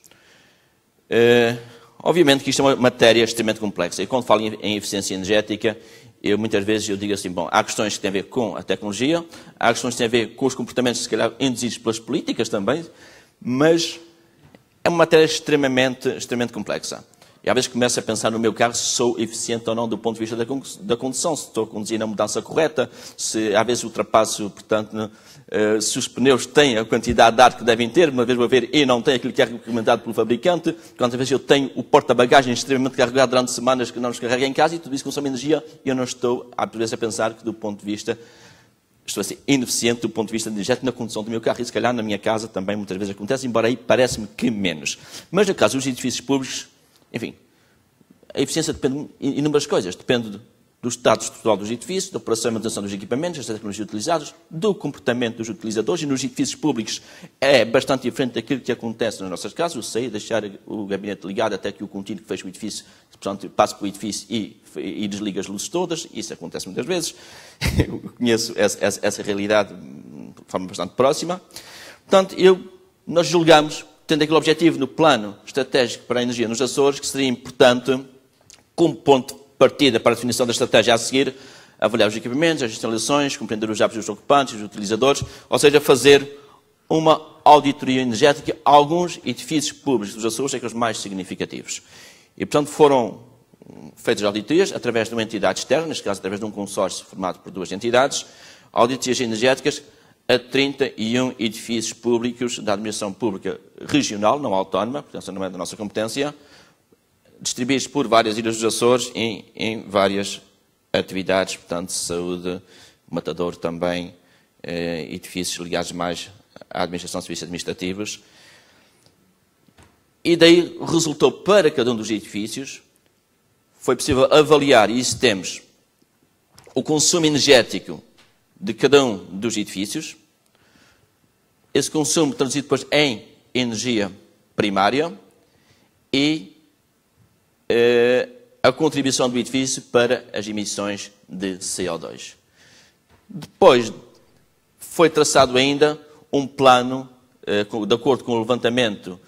Obviamente que isto é uma matéria extremamente complexa. E quando falo em eficiência energética, muitas vezes digo assim, bom, há questões que têm a ver com a tecnologia, há questões que têm a ver com os comportamentos, se calhar, induzidos pelas políticas também, mas é uma matéria extremamente complexa. E às vezes começo a pensar no meu carro se sou eficiente ou não do ponto de vista da condução, se estou a conduzir na mudança correta, se às vezes ultrapasso, portanto, se os pneus têm a quantidade de ar que devem ter, uma vez vou ver, e não tem aquilo que é recomendado pelo fabricante, quantas vezes eu tenho o porta-bagagens extremamente carregado durante semanas que não nos carrega em casa e tudo isso consome energia e eu não estou, às vezes, a pensar que do ponto de vista, estou a ser ineficiente do ponto de vista energético na condução do meu carro e se calhar na minha casa também muitas vezes acontece, embora aí parece-me que menos. Mas no caso dos edifícios públicos, enfim, a eficiência depende de inúmeras coisas. Depende do estado estrutural dos edifícios, da operação e manutenção dos equipamentos, das tecnologias utilizadas, do comportamento dos utilizadores. E nos edifícios públicos é bastante diferente daquilo que acontece nas nossas casas. Eu sei deixar o gabinete ligado até que o contínuo que fecha o edifício, portanto, passe para o edifício e desliga as luzes todas. Isso acontece muitas vezes. Eu conheço essa realidade de forma bastante próxima. Portanto, nós julgamos, tendo aquele objetivo no plano estratégico para a energia nos Açores, que seria importante, como ponto de partida para a definição da estratégia a seguir, avaliar os equipamentos, as instalações, compreender os hábitos dos ocupantes, dos utilizadores, ou seja, fazer uma auditoria energética a alguns edifícios públicos dos Açores, aqueles mais significativos. E, portanto, foram feitas auditorias através de uma entidade externa, neste caso através de um consórcio formado por duas entidades, auditorias energéticas a 31 edifícios públicos da administração pública regional, não autónoma, portanto, não é da nossa competência, distribuídos por várias ilhas dos Açores em várias atividades, portanto, saúde, matador também, edifícios ligados mais à administração de serviços administrativos. E daí resultou para cada um dos edifícios, foi possível avaliar, e isso temos, o consumo energético de cada um dos edifícios, esse consumo traduzido depois em energia primária e a contribuição do edifício para as emissões de CO2. Depois foi traçado ainda um plano, de acordo com o levantamento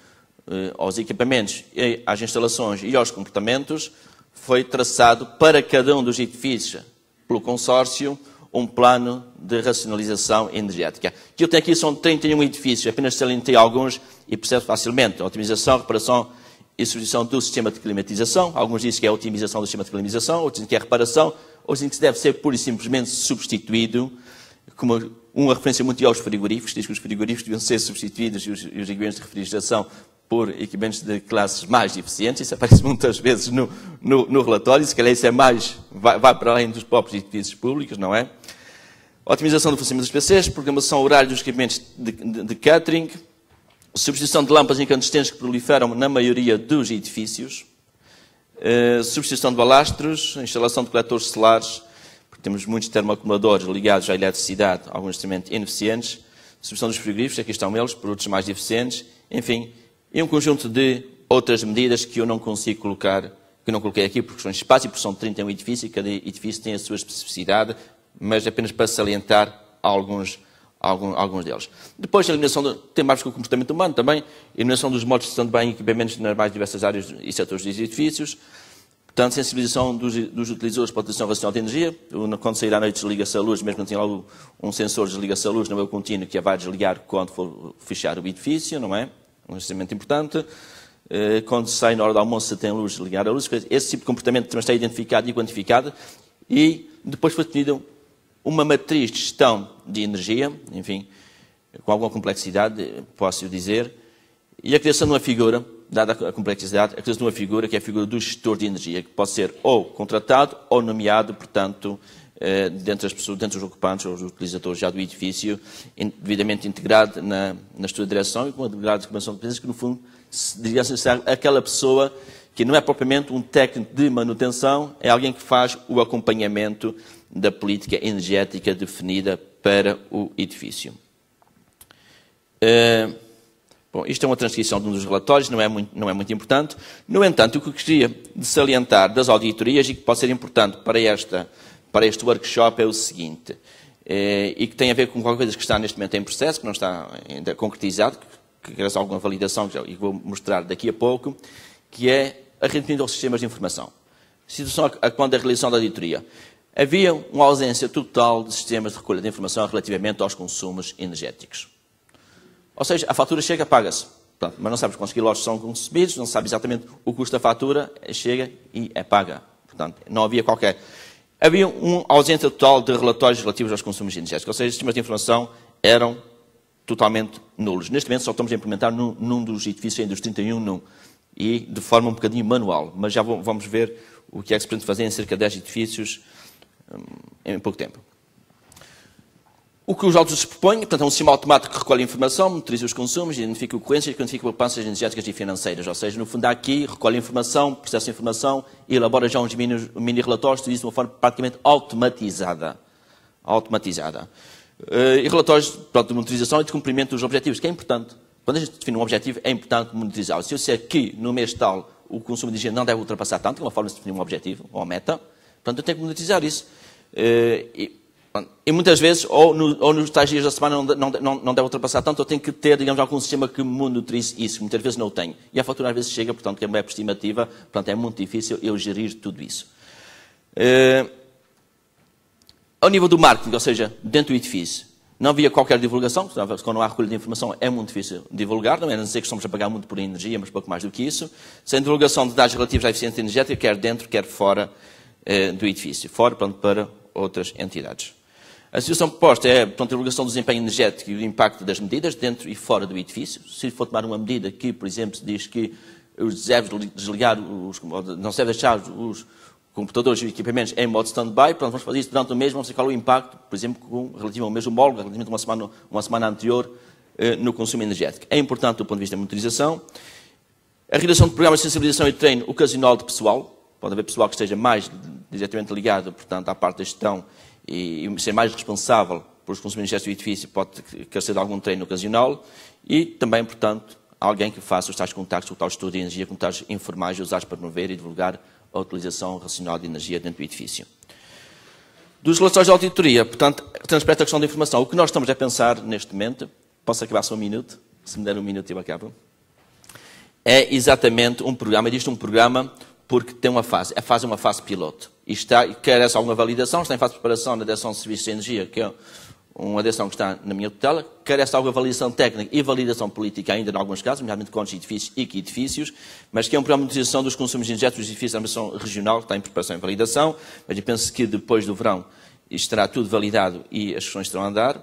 aos equipamentos, às instalações e aos comportamentos, foi traçado para cada um dos edifícios, pelo consórcio, um plano de racionalização energética. Que eu tenho aqui são 31 edifícios, apenas salientei alguns e percebe facilmente. A otimização, reparação e substituição do sistema de climatização. Alguns dizem que é a otimização do sistema de climatização, outros dizem que é a reparação, outros dizem que se deve ser pura e simplesmente substituído, como uma referência muito aos frigoríficos, diz que os frigoríficos deviam ser substituídos e os equipamentos de refrigeração por equipamentos de classes mais eficientes. Isso aparece muitas vezes no relatório, se calhar isso é mais, vai para além dos próprios edifícios públicos, não é? Otimização do funcionamento dos PCs, programação horária dos equipamentos de catering, substituição de lâmpadas incandescentes que proliferam na maioria dos edifícios, substituição de balastros, instalação de coletores solares, porque temos muitos termoacumuladores ligados à eletricidade, alguns extremamente ineficientes, substituição dos frigoríficos, aqui estão eles, por outros mais eficientes, enfim, e um conjunto de outras medidas que eu não consigo colocar, que não coloquei aqui por questões de espaço, e porque são 31 edifícios, e cada edifício tem a sua especificidade, mas apenas para salientar alguns deles. Depois, a eliminação tem mais com o comportamento humano também, eliminação dos modos de stand-by em equipamentos nas mais diversas áreas e setores dos edifícios, portanto, sensibilização dos utilizadores para a utilização racional de energia. Quando sair à noite desliga-se a luz, mesmo que não tenha lá um sensor, desliga-se a luz no meu contínuo, que a vai desligar quando for fechar o edifício, não é? Um instrumento importante. Quando sai na hora do almoço, se tem luz, ligar a luz. Esse tipo de comportamento também está identificado e quantificado. E depois foi definido uma matriz de gestão de energia, enfim, com alguma complexidade, posso dizer, e a criação de uma figura, dada a complexidade, a criação de uma figura que é a figura do gestor de energia, que pode ser ou contratado ou nomeado, portanto, dentre as pessoas, dentre os ocupantes ou os utilizadores já do edifício, devidamente integrado na sua direção e com a delegada de recuperação de despesas, que no fundo diria ser aquela pessoa que não é propriamente um técnico de manutenção, é alguém que faz o acompanhamento da política energética definida para o edifício. Bom, isto é uma transcrição de um dos relatórios, não é muito importante. No entanto, o que eu queria de salientar das auditorias e que pode ser importante para este workshop é o seguinte, e que tem a ver com qualquer coisa que está neste momento em processo, que não está ainda concretizado, que quer alguma validação, e vou mostrar daqui a pouco, que é a referente aos sistemas de informação. Situação a quando da realização da auditoria. Havia uma ausência total de sistemas de recolha de informação relativamente aos consumos energéticos. Ou seja, a fatura chega, paga-se. Mas não sabes quantos quilowatts são consumidos, não sabe exatamente o custo da fatura, chega e é paga. Portanto, não havia qualquer... Havia uma ausência total de relatórios relativos aos consumos energéticos. Ou seja, os sistemas de informação eram totalmente nulos. Neste momento só estamos a implementar num dos edifícios, ainda dos 31, e de forma um bocadinho manual. Mas já vamos ver o que é que se pretende fazer em cerca de 10 edifícios em pouco tempo. O que os autos se propõem, portanto, é um sistema automático que recolhe informação, monitoriza os consumos, identifica ocorrências e quantifica poupanças energéticas e financeiras. Ou seja, no fundo, aqui recolhe informação, processa informação e elabora já uns mini-relatórios, tudo isso de uma forma praticamente automatizada. E relatórios de monitorização e de cumprimento dos objetivos, que é importante. Quando a gente define um objetivo, é importante monitorizá-lo. Se eu disser que no mês tal o consumo de energia não deve ultrapassar tanto, que é uma forma de definir um objetivo, ou uma meta, portanto, eu tenho que monitorizar isso. E muitas vezes, ou nos tais dias da semana não deve ultrapassar tanto, eu tenho que ter, digamos, algum sistema que monitorize isso. Muitas vezes não o tenho. E a fatura às vezes chega, portanto, que é uma estimativa, portanto, é muito difícil eu gerir tudo isso. Ao nível do marketing, ou seja, dentro do edifício, não havia qualquer divulgação, quando não há recolha de informação é muito difícil divulgar, não é a dizer que estamos a pagar muito por energia, mas pouco mais do que isso, sem divulgação de dados relativos à eficiência energética, quer dentro, quer fora do edifício, fora, portanto, para outras entidades. A situação proposta é, portanto, a divulgação do desempenho energético e do impacto das medidas dentro e fora do edifício. Se for tomar uma medida que, por exemplo, se diz que se deve desligar, não se deve deixar os computadores e equipamentos em modo stand-by, portanto, vamos fazer isso durante o mês, vamos ver qual é o impacto, por exemplo, relativo ao mês homólogo, relativamente a uma semana anterior, no consumo energético. É importante do ponto de vista da monitorização. A realização de programas de sensibilização e treino ocasional de pessoal. Pode haver pessoal que esteja mais diretamente ligado, portanto, à parte da gestão e ser mais responsável pelos consumos energéticos do edifício, pode carecer de algum treino ocasional. E também, portanto, alguém que faça os tais contactos, o tal estudo de energia, contactos informais usados para promover e divulgar a utilização racional de energia dentro do edifício. Dos relatórios de auditoria, portanto, transparente a questão da informação. O que nós estamos a pensar neste momento, posso acabar só um minuto? Se me der um minuto eu acabo. É exatamente um programa, existe um programa porque tem uma fase. A fase é uma fase piloto. E carece alguma validação, está em fase de preparação na Direção de Serviços de Energia, que é uma direção que está na minha tutela, carece de alguma validação técnica e validação política ainda em alguns casos, nomeadamente contos de edifícios e edifícios, mas que é um programa de utilização dos consumos energéticos dos edifícios da administração regional, que está em preparação e validação, mas eu penso que depois do verão isto estará tudo validado e as questões estarão a andar.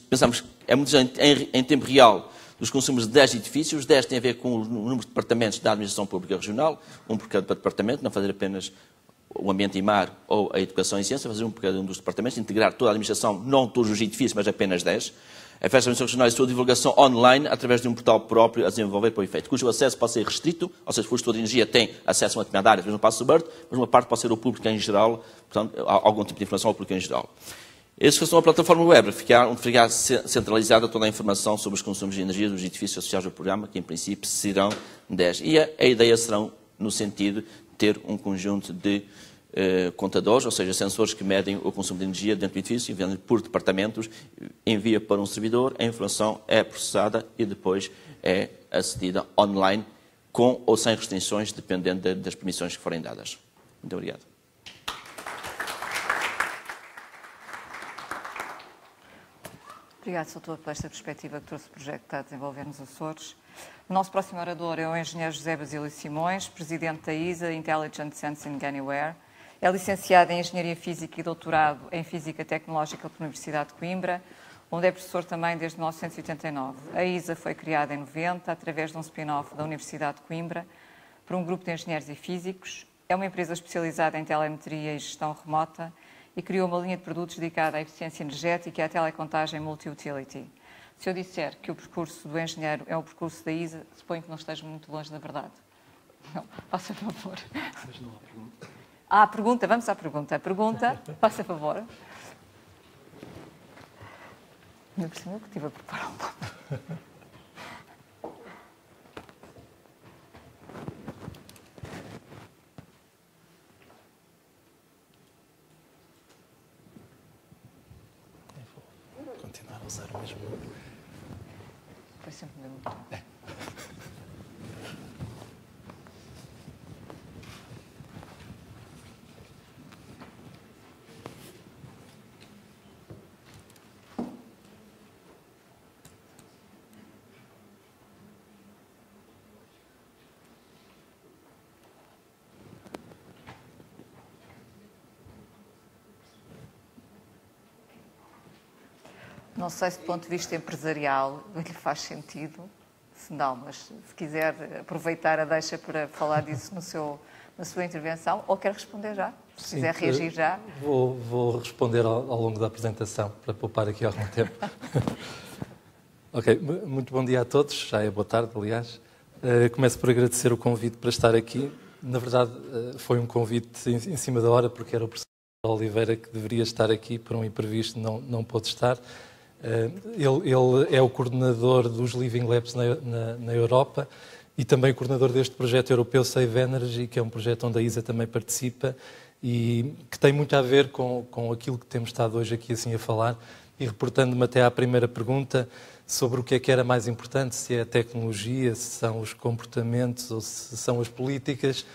Pensamos que é muito em tempo real dos consumos de 10 edifícios, 10 tem a ver com o número de departamentos da administração pública regional, um por cada departamento, não fazer apenas o ambiente e mar ou a educação e ciência, fazer um por cada um dos departamentos, integrar toda a administração, não todos os edifícios, mas apenas 10. A Festa da Administração Regional e sua divulgação online através de um portal próprio a desenvolver para o efeito, cujo acesso pode ser restrito, ou seja, se for gestor de energia tem acesso a uma determinada área, no passo aberto, mas uma parte pode ser o público em geral, portanto, algum tipo de informação ao público em geral. Essa questão da plataforma web, onde ficar centralizada toda a informação sobre os consumos de energia dos edifícios associados ao programa, que em princípio serão 10. E a ideia será no sentido de ter um conjunto de contadores, ou seja, sensores que medem o consumo de energia dentro do edifício, enviando por departamentos, envia para um servidor, a informação é processada e depois é acedida online, com ou sem restrições, dependendo das permissões que forem dadas. Muito obrigado. Obrigado, Soutor, por esta perspectiva que trouxe o projeto que está a desenvolver nos Açores. O nosso próximo orador é o engenheiro José Basílio Simões, presidente da ISA, Intelligent Sensing Anywhere. É licenciado em Engenharia Física e doutorado em Física Tecnológica pela Universidade de Coimbra, onde é professor também desde 1989. A ISA foi criada em 90, através de um spin-off da Universidade de Coimbra, por um grupo de engenheiros e físicos. É uma empresa especializada em telemetria e gestão remota e criou uma linha de produtos dedicada à eficiência energética e à telecontagem multi-utility. Se eu disser que o percurso do engenheiro é o percurso da ISA, suponho que não esteja muito longe da verdade. Não, faça favor. Mas não há pergunta. Ah, pergunta, vamos à pergunta. A pergunta, faça favor. Ainda por cima eu que estive a preparar um pouco. Continuar a usar o mesmo. Foi sempre o mesmo botão. Não sei se do ponto de vista empresarial lhe faz sentido, se não, mas se quiser aproveitar a deixa para falar disso na sua intervenção, ou quer responder já, se quiser reagir já. Vou responder ao longo da apresentação, para poupar aqui algum tempo. Ok, muito bom dia a todos, já é boa tarde, aliás. Começo por agradecer o convite para estar aqui. Na verdade, foi um convite em cima da hora, porque era o professor Oliveira que deveria estar aqui, por um imprevisto não pôde estar. Ele é o coordenador dos Living Labs na Europa e também o coordenador deste projeto europeu Save Energy, que é um projeto onde a ISA também participa e que tem muito a ver com aquilo que temos estado hoje aqui assim a falar. E reportando-me até à primeira pergunta sobre o que é que era mais importante, se é a tecnologia, se são os comportamentos ou se são as políticas,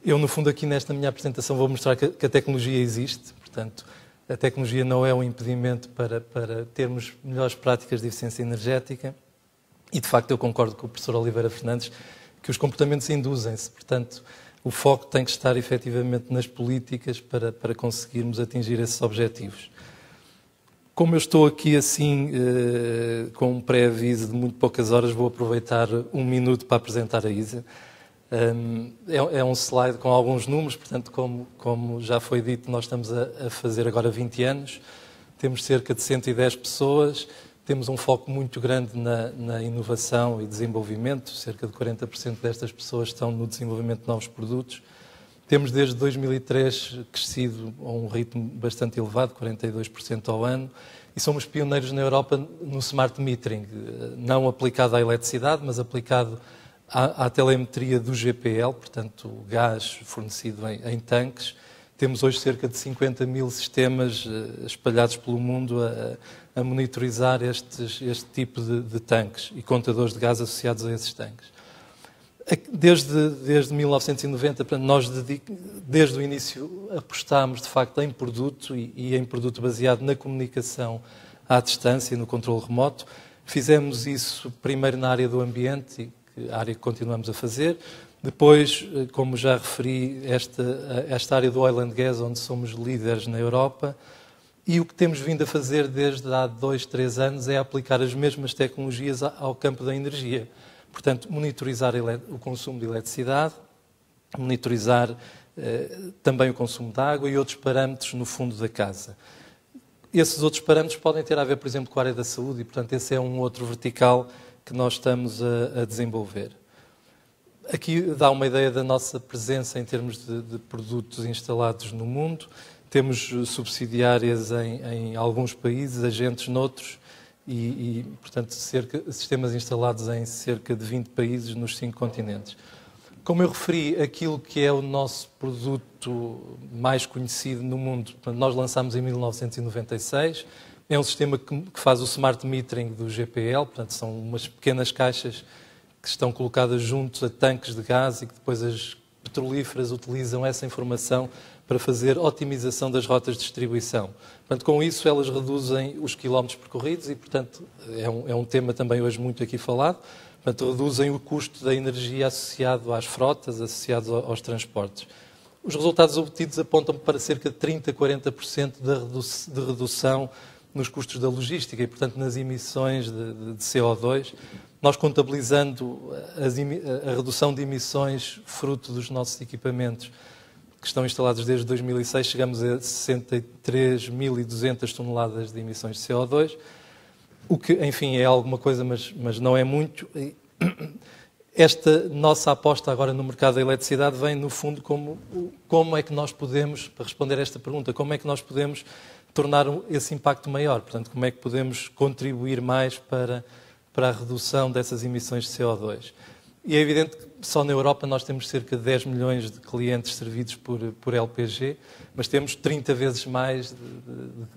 eu no fundo aqui nesta minha apresentação vou mostrar que a tecnologia existe, portanto a tecnologia não é um impedimento para termos melhores práticas de eficiência energética e, de facto, eu concordo com o professor Oliveira Fernandes que os comportamentos induzem-se. Portanto, o foco tem que estar, efetivamente, nas políticas para conseguirmos atingir esses objetivos. Como eu estou aqui, assim, com um pré-aviso de muito poucas horas, vou aproveitar um minuto para apresentar a ISA. É um slide com alguns números, portanto, como já foi dito, nós estamos a fazer agora 20 anos, temos cerca de 110 pessoas, temos um foco muito grande na inovação e desenvolvimento, cerca de 40% destas pessoas estão no desenvolvimento de novos produtos. Temos desde 2003 crescido a um ritmo bastante elevado, 42% ao ano, e somos pioneiros na Europa no smart metering, não aplicado à eletricidade, mas aplicado à telemetria do GPL, portanto, o gás fornecido em tanques. temos hoje cerca de 50 mil sistemas espalhados pelo mundo a monitorizar este tipo de tanques e contadores de gás associados a esses tanques. Desde 1990, portanto, nós desde o início apostámos de facto em produto e em produto baseado na comunicação à distância, no controle remoto. Fizemos isso primeiro na área do ambiente, a área que continuamos a fazer. Depois, como já referi, esta área do oil and gas, onde somos líderes na Europa. E o que temos vindo a fazer desde há 2, 3 anos é aplicar as mesmas tecnologias ao campo da energia. Portanto, monitorizar o consumo de eletricidade, monitorizar também o consumo de água e outros parâmetros no fundo da casa. Esses outros parâmetros podem ter a ver, por exemplo, com a área da saúde e, portanto, esse é um outro vertical que nós estamos a desenvolver. Aqui dá uma ideia da nossa presença em termos de produtos instalados no mundo. Temos subsidiárias em alguns países, agentes noutros e portanto, sistemas instalados em cerca de 20 países nos 5 continentes. Como eu referi, aquilo que é o nosso produto mais conhecido no mundo, portanto, nós lançámos em 1996, é um sistema que faz o smart metering do GPL, portanto, são umas pequenas caixas que estão colocadas juntos a tanques de gás e que depois as petrolíferas utilizam essa informação para fazer otimização das rotas de distribuição. Portanto, com isso elas reduzem os quilómetros percorridos e, portanto, é um tema também hoje muito aqui falado. Portanto, reduzem o custo da energia associado às frotas, associado aos transportes. Os resultados obtidos apontam para cerca de 30% a 40% de redução nos custos da logística e, portanto, nas emissões de CO2. Nós, contabilizando a redução de emissões fruto dos nossos equipamentos que estão instalados desde 2006, chegamos a 63.200 toneladas de emissões de CO2, o que, enfim, é alguma coisa, mas não é muito. Esta nossa aposta agora no mercado da eletricidade vem, no fundo, como é que nós podemos, para responder a esta pergunta, como é que nós podemos tornar esse impacto maior? Portanto, como é que podemos contribuir mais para a redução dessas emissões de CO2? E é evidente que só na Europa nós temos cerca de 10 milhões de clientes servidos por LPG, mas temos 30 vezes mais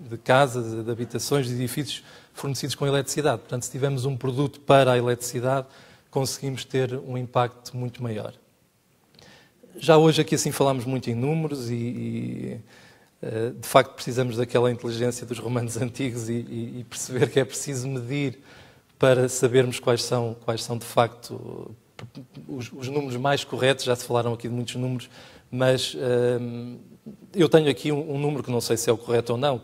de casas, de habitações, de edifícios fornecidos com eletricidade. Portanto, se tivermos um produto para a eletricidade, conseguimos ter um impacto muito maior. Já hoje aqui assim falamos muito em números e de facto precisamos daquela inteligência dos romanos antigos e perceber que é preciso medir para sabermos quais são de facto os números mais corretos. Já se falaram aqui de muitos números, mas eu tenho aqui um número que não sei se é o correto ou não,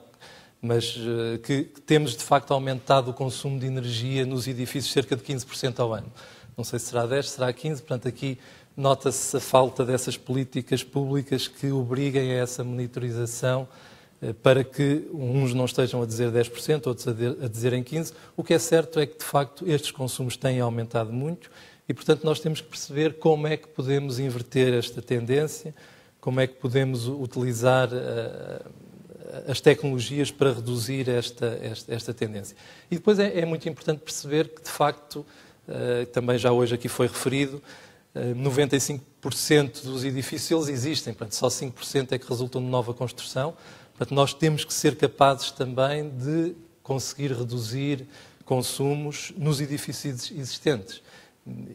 mas que temos de facto aumentado o consumo de energia nos edifícios cerca de 15% ao ano. Não sei se será 10, será 15, portanto aqui nota-se a falta dessas políticas públicas que obriguem a essa monitorização para que uns não estejam a dizer 10%, outros a dizerem 15%. O que é certo é que, de facto, estes consumos têm aumentado muito e, portanto, nós temos que perceber como é que podemos inverter esta tendência, como é que podemos utilizar as tecnologias para reduzir esta tendência. E depois é muito importante perceber que, de facto, também já hoje aqui foi referido, 95% dos edifícios eles existem, portanto, só 5% é que resultam de nova construção. Portanto, nós temos que ser capazes também de conseguir reduzir consumos nos edifícios existentes.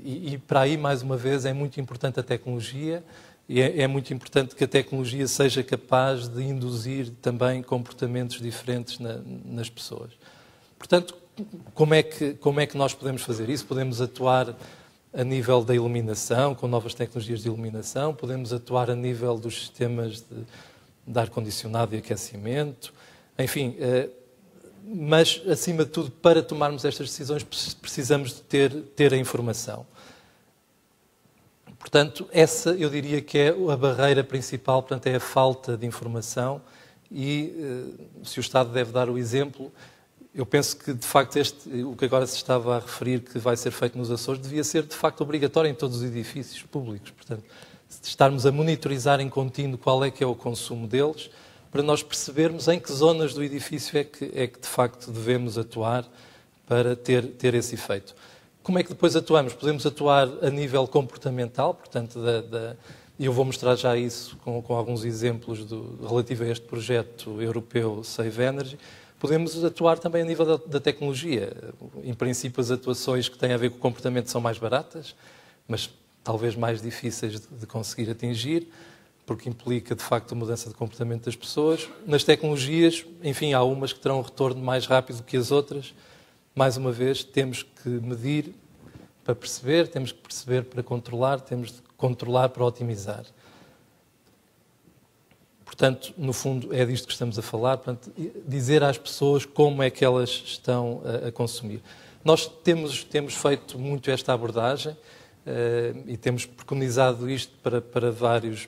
E para aí, mais uma vez, é muito importante a tecnologia e é muito importante que a tecnologia seja capaz de induzir também comportamentos diferentes nas pessoas. Portanto, como é que nós podemos fazer isso? Podemos atuar a nível da iluminação, com novas tecnologias de iluminação, podemos atuar a nível dos sistemas de ar-condicionado e aquecimento, enfim, mas, acima de tudo, para tomarmos estas decisões precisamos de ter a informação. Portanto, essa eu diria que é a barreira principal, portanto, é a falta de informação e se o Estado deve dar o exemplo, eu penso que, de facto, o que agora se estava a referir que vai ser feito nos Açores devia ser, de facto, obrigatório em todos os edifícios públicos. Portanto, estarmos a monitorizar em contínuo qual é que é o consumo deles, para nós percebermos em que zonas do edifício é que de facto, devemos atuar para ter esse efeito. Como é que depois atuamos? Podemos atuar a nível comportamental, portanto, E eu vou mostrar já isso com alguns exemplos relativo a este projeto europeu Save Energy. Podemos atuar também a nível da tecnologia. Em princípio, as atuações que têm a ver com o comportamento são mais baratas, mas talvez mais difíceis de conseguir atingir, porque implica, de facto, a mudança de comportamento das pessoas. Nas tecnologias, enfim, há umas que terão um retorno mais rápido que as outras. Mais uma vez, temos que medir para perceber, temos que perceber para controlar, temos de controlar para otimizar. Portanto, no fundo, é disto que estamos a falar, portanto, dizer às pessoas como é que elas estão a consumir. Nós temos feito muito esta abordagem e temos preconizado isto para várias,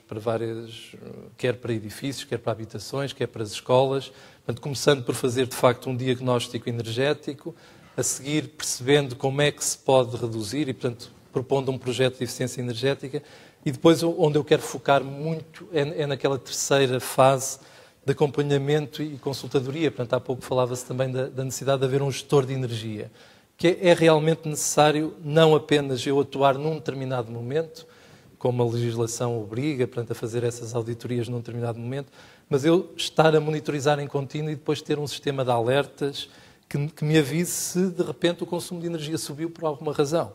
quer para edifícios, quer para habitações, quer para as escolas, portanto, começando por fazer, de facto, um diagnóstico energético, a seguir percebendo como é que se pode reduzir e, portanto, propondo um projeto de eficiência energética. E depois, onde eu quero focar muito, é naquela terceira fase de acompanhamento e consultadoria. Portanto, há pouco falava-se também da necessidade de haver um gestor de energia, que é realmente necessário não apenas eu atuar num determinado momento, como a legislação obriga, portanto, a fazer essas auditorias num determinado momento, mas eu estar a monitorizar em contínuo e depois ter um sistema de alertas que me avise se, de repente, o consumo de energia subiu por alguma razão.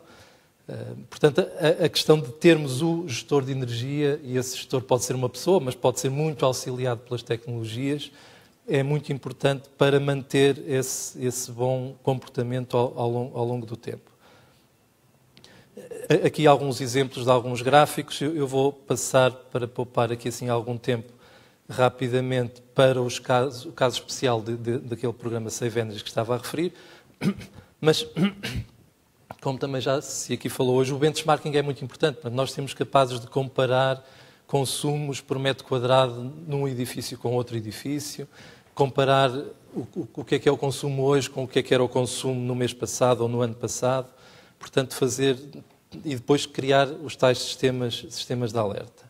Portanto, a questão de termos o gestor de energia, e esse gestor pode ser uma pessoa, mas pode ser muito auxiliado pelas tecnologias, é muito importante para manter esse bom comportamento ao longo do tempo. Aqui alguns exemplos de alguns gráficos. Eu vou passar, para poupar aqui assim algum tempo, rapidamente para o caso especial daquele programa Save Energy que estava a referir, mas... Como também já se aqui falou hoje, o benchmarking é muito importante. Nós temos capazes de comparar consumos por metro quadrado num edifício com outro edifício, comparar o que é o consumo hoje com o que era o consumo no mês passado ou no ano passado. Portanto, fazer e depois criar os tais sistemas de alerta.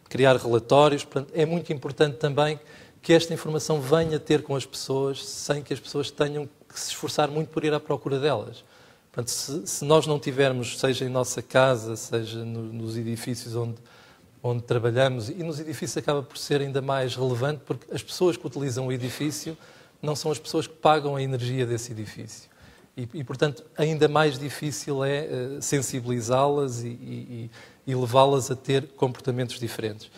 Criar relatórios. Portanto, é muito importante também que esta informação venha ter com as pessoas sem que as pessoas tenham que se esforçar muito por ir à procura delas. Portanto, se nós não tivermos, seja em nossa casa, seja nos edifícios onde trabalhamos, e nos edifícios acaba por ser ainda mais relevante, porque as pessoas que utilizam o edifício não são as pessoas que pagam a energia desse edifício. E portanto, ainda mais difícil é sensibilizá-las e levá-las a ter comportamentos diferentes.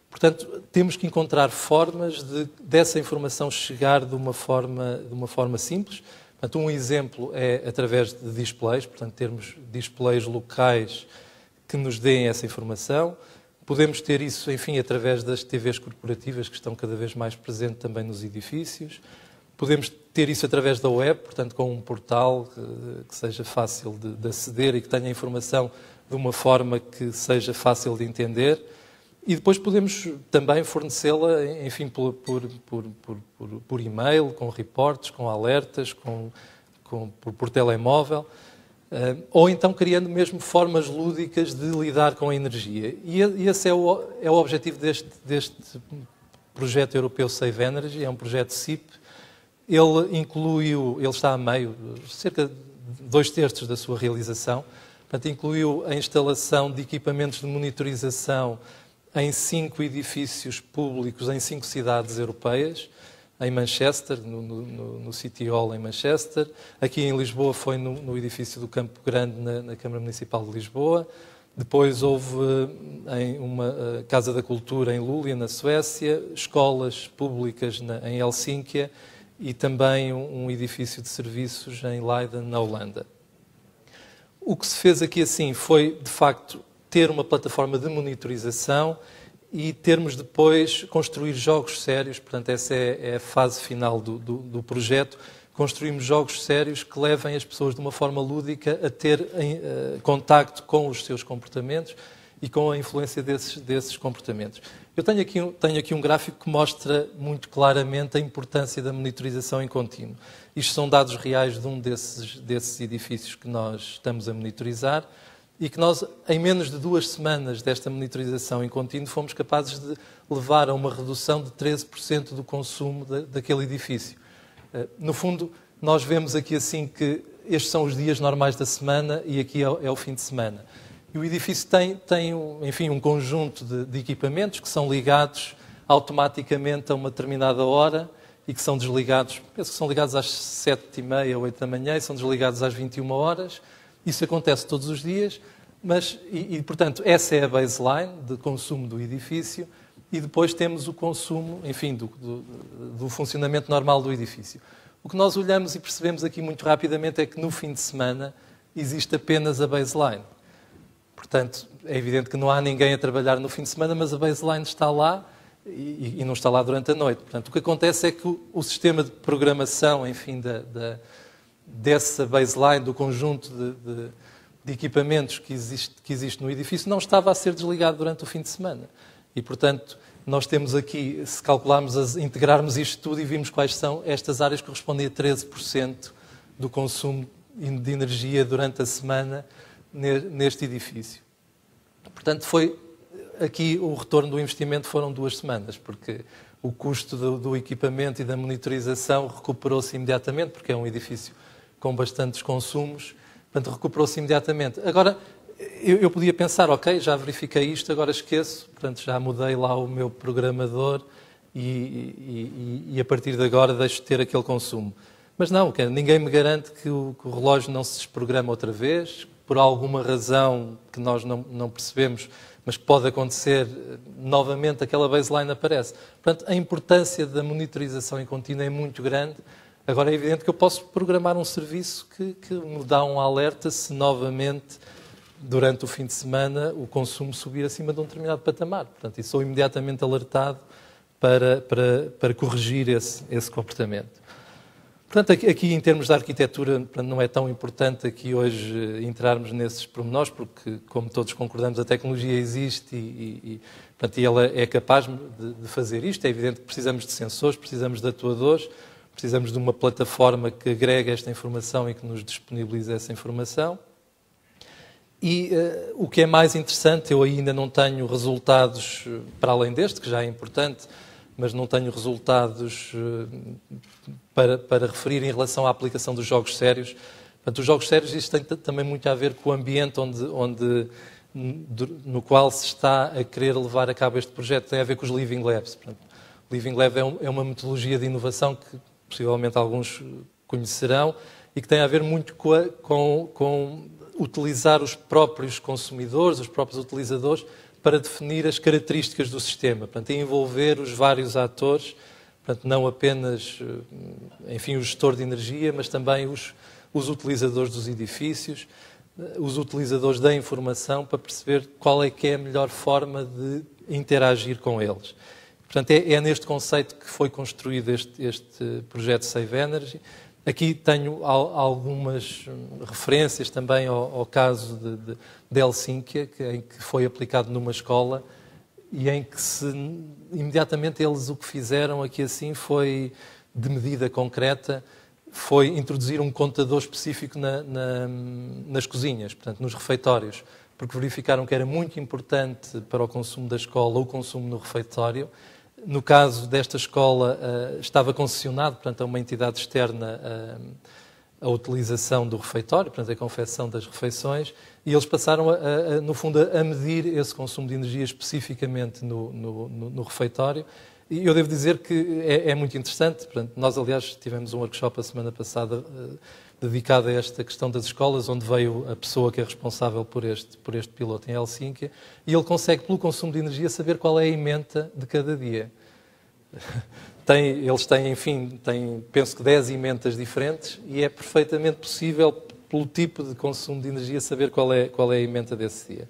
Portanto, temos que encontrar formas dessa informação chegar de uma forma simples. Portanto, um exemplo é através de displays, portanto, termos displays locais que nos deem essa informação. Podemos ter isso, enfim, através das TVs corporativas, que estão cada vez mais presentes também nos edifícios. Podemos ter isso através da web, portanto, com um portal que seja fácil de aceder e que tenha informação de uma forma que seja fácil de entender. E depois podemos também fornecê-la, enfim, por e-mail, com reportes, com alertas, por telemóvel, ou então criando mesmo formas lúdicas de lidar com a energia. E esse é o objetivo deste projeto europeu Save Energy, é um projeto CIP. Ele está a meio, cerca de 2/3 da sua realização. Portanto, incluiu a instalação de equipamentos de monitorização em 5 edifícios públicos em 5 cidades europeias, em Manchester, no City Hall em Manchester. Aqui em Lisboa foi no edifício do Campo Grande, na Câmara Municipal de Lisboa. Depois houve em uma Casa da Cultura em Luleå, na Suécia, escolas públicas em Helsínquia e também um edifício de serviços em Leiden, na Holanda. O que se fez aqui assim foi, de facto, ter uma plataforma de monitorização e termos depois construir jogos sérios. Portanto, essa é a fase final do projeto. Construímos jogos sérios que levem as pessoas de uma forma lúdica a ter contacto com os seus comportamentos e com a influência desses comportamentos. Eu tenho aqui um gráfico que mostra muito claramente a importância da monitorização em contínuo. Isto são dados reais de um desses edifícios que nós estamos a monitorizar e que nós, em menos de 2 semanas desta monitorização em contínuo, fomos capazes de levar a uma redução de 13% do consumo daquele edifício. No fundo, nós vemos aqui assim que estes são os dias normais da semana e aqui é o fim de semana. E o edifício tem enfim, um conjunto de equipamentos que são ligados automaticamente a uma determinada hora e que são desligados, penso que são ligados às 7h30, 8 da manhã e são desligados às 21 horas. Isso acontece todos os dias, mas, portanto, essa é a baseline de consumo do edifício e depois temos o consumo, enfim, do funcionamento normal do edifício. O que nós olhamos e percebemos aqui muito rapidamente é que no fim de semana existe apenas a baseline. Portanto, é evidente que não há ninguém a trabalhar no fim de semana, mas a baseline está lá e não está lá durante a noite. Portanto, o que acontece é que o sistema de programação, enfim, dessa baseline, do conjunto de equipamentos que existe no edifício, não estava a ser desligado durante o fim de semana. E, portanto, nós temos aqui, se calcularmos, integrarmos isto tudo e vimos quais são estas áreas que correspondem a 13% do consumo de energia durante a semana neste edifício. Portanto, foi aqui o retorno do investimento foram 2 semanas, porque o custo do equipamento e da monitorização recuperou-se imediatamente, porque é um edifício com bastantes consumos, portanto, recuperou-se imediatamente. Agora, eu podia pensar, ok, já verifiquei isto, agora esqueço, portanto, já mudei lá o meu programador e a partir de agora deixo de ter aquele consumo. Mas não, ninguém me garante que o relógio não se desprograma outra vez, por alguma razão que nós não percebemos, mas que pode acontecer, novamente aquela baseline aparece. Portanto, a importância da monitorização em contínuo é muito grande. Agora, é evidente que eu posso programar um serviço que me dá um alerta se novamente, durante o fim de semana, o consumo subir acima de um determinado patamar. Portanto, e sou imediatamente alertado para corrigir esse comportamento. Portanto, aqui em termos de arquitetura, não é tão importante aqui hoje entrarmos nesses pormenores, porque, como todos concordamos, a tecnologia existe e ela é capaz de fazer isto. É evidente que precisamos de sensores, precisamos de atuadores, precisamos de uma plataforma que agregue esta informação e que nos disponibilize essa informação. E o que é mais interessante, eu ainda não tenho resultados para além deste, que já é importante, mas não tenho resultados para referir em relação à aplicação dos jogos sérios. Portanto, os jogos sérios, isto tem também muito a ver com o ambiente no qual se está a querer levar a cabo este projeto. Tem a ver com os Living Labs. Portanto, o Living Lab é uma metodologia de inovação que possivelmente alguns conhecerão e que tem a ver muito com utilizar os próprios consumidores, os próprios utilizadores, para definir as características do sistema, portanto, envolver os vários atores, portanto, não apenas, enfim, o gestor de energia, mas também os utilizadores dos edifícios, os utilizadores da informação, para perceber qual é que é a melhor forma de interagir com eles. Portanto, é neste conceito que foi construído este projeto Save Energy. Aqui tenho algumas referências também ao caso de Helsínquia, em que foi aplicado numa escola e em que imediatamente eles o que fizeram aqui assim foi, de medida concreta, foi introduzir um contador específico nas cozinhas, portanto, nos refeitórios, porque verificaram que era muito importante para o consumo da escola o consumo no refeitório. No caso desta escola, estava concessionado, portanto, a uma entidade externa a utilização do refeitório, portanto, a confecção das refeições, e eles passaram, no fundo, a medir esse consumo de energia especificamente no refeitório. E eu devo dizer que é muito interessante. Portanto, nós, aliás, tivemos um workshop a semana passada dedicado a esta questão das escolas, onde veio a pessoa que é responsável por este piloto em Helsínquia, e ele consegue, pelo consumo de energia, saber qual é a ementa de cada dia. Eles têm, enfim, penso que 10 ementas diferentes, e é perfeitamente possível, pelo tipo de consumo de energia, saber qual é a ementa desse dia.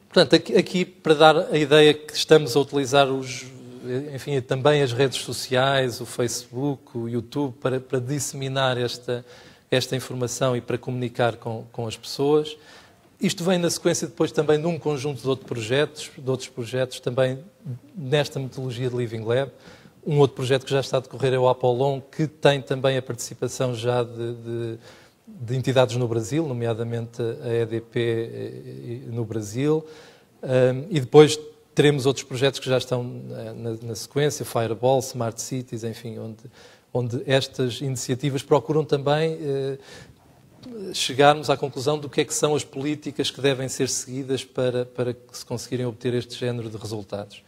Portanto, aqui para dar a ideia que estamos a utilizar enfim, também as redes sociais, o Facebook, o YouTube, para disseminar esta informação e para comunicar com as pessoas. Isto vem na sequência depois também de um conjunto de outros projetos também nesta metodologia de Living Lab. Um outro projeto que já está a decorrer é o Apollon, que tem também a participação já de entidades no Brasil, nomeadamente a EDP no Brasil. E depois teremos outros projetos que já estão na sequência, Fireball, Smart Cities, enfim, onde estas iniciativas procuram também chegarmos à conclusão do que é que são as políticas que devem ser seguidas para que se conseguirem obter este género de resultados.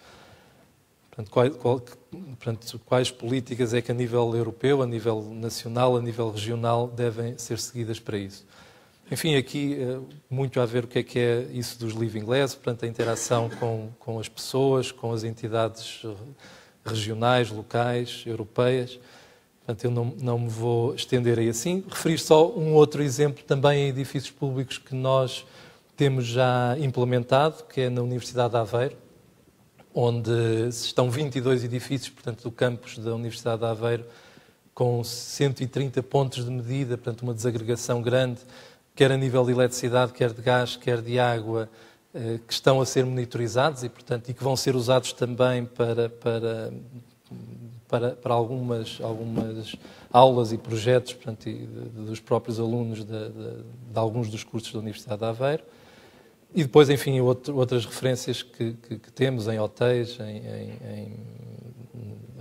Portanto, quais políticas é que a nível europeu, a nível nacional, a nível regional devem ser seguidas para isso? Enfim, aqui muito a ver o que é isso dos Living Labs, portanto, a interação com as pessoas, com as entidades regionais, locais, europeias. Portanto, eu não me vou estender aí assim. Referir só um outro exemplo também em edifícios públicos que nós temos já implementado, que é na Universidade de Aveiro, onde estão 22 edifícios, portanto, do campus da Universidade de Aveiro, com 130 pontos de medida, portanto, uma desagregação grande, quer a nível de eletricidade, quer de gás, quer de água, que estão a ser monitorizados e que vão ser usados também para algumas aulas e projetos, portanto, dos próprios alunos de alguns dos cursos da Universidade de Aveiro. E depois, enfim, outras referências que temos em hotéis,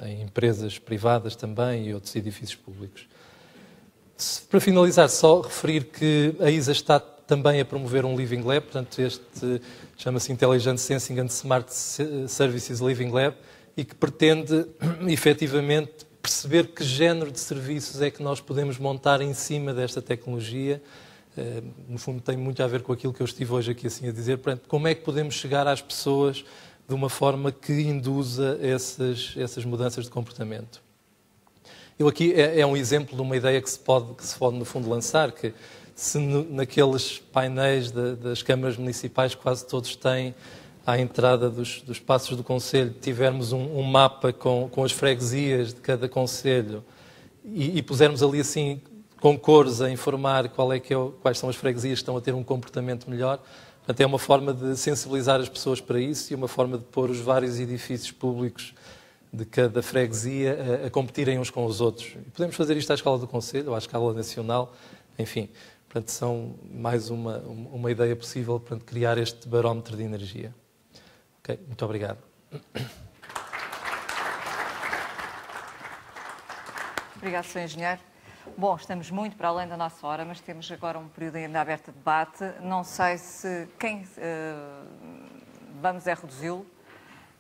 em empresas privadas também e outros edifícios públicos. Para finalizar, só referir que a ISA está também a promover um Living Lab, portanto, este chama-se Intelligent Sensing and Smart Services Living Lab, e que pretende, efetivamente, perceber que género de serviços é que nós podemos montar em cima desta tecnologia. No fundo, tem muito a ver com aquilo que eu estive hoje aqui assim a dizer. Portanto, como é que podemos chegar às pessoas de uma forma que induza essas mudanças de comportamento? Eu aqui é um exemplo de uma ideia que se pode, no fundo, lançar, que se naqueles painéis das câmaras municipais quase todos têm à entrada dos espaços do concelho, tivermos um mapa com as freguesias de cada concelho e pusermos ali assim com cores a informar quais são as freguesias que estão a ter um comportamento melhor. Portanto, é uma forma de sensibilizar as pessoas para isso e uma forma de pôr os vários edifícios públicos de cada freguesia a competirem uns com os outros. Podemos fazer isto à escala do concelho ou à escala nacional, enfim. Portanto, são mais uma ideia possível para criar este barómetro de energia. Ok, muito obrigado. Obrigado, Sr. Engenheiro. Bom, estamos muito para além da nossa hora, mas temos agora um período ainda aberto de debate. Não sei se vamos reduzi-lo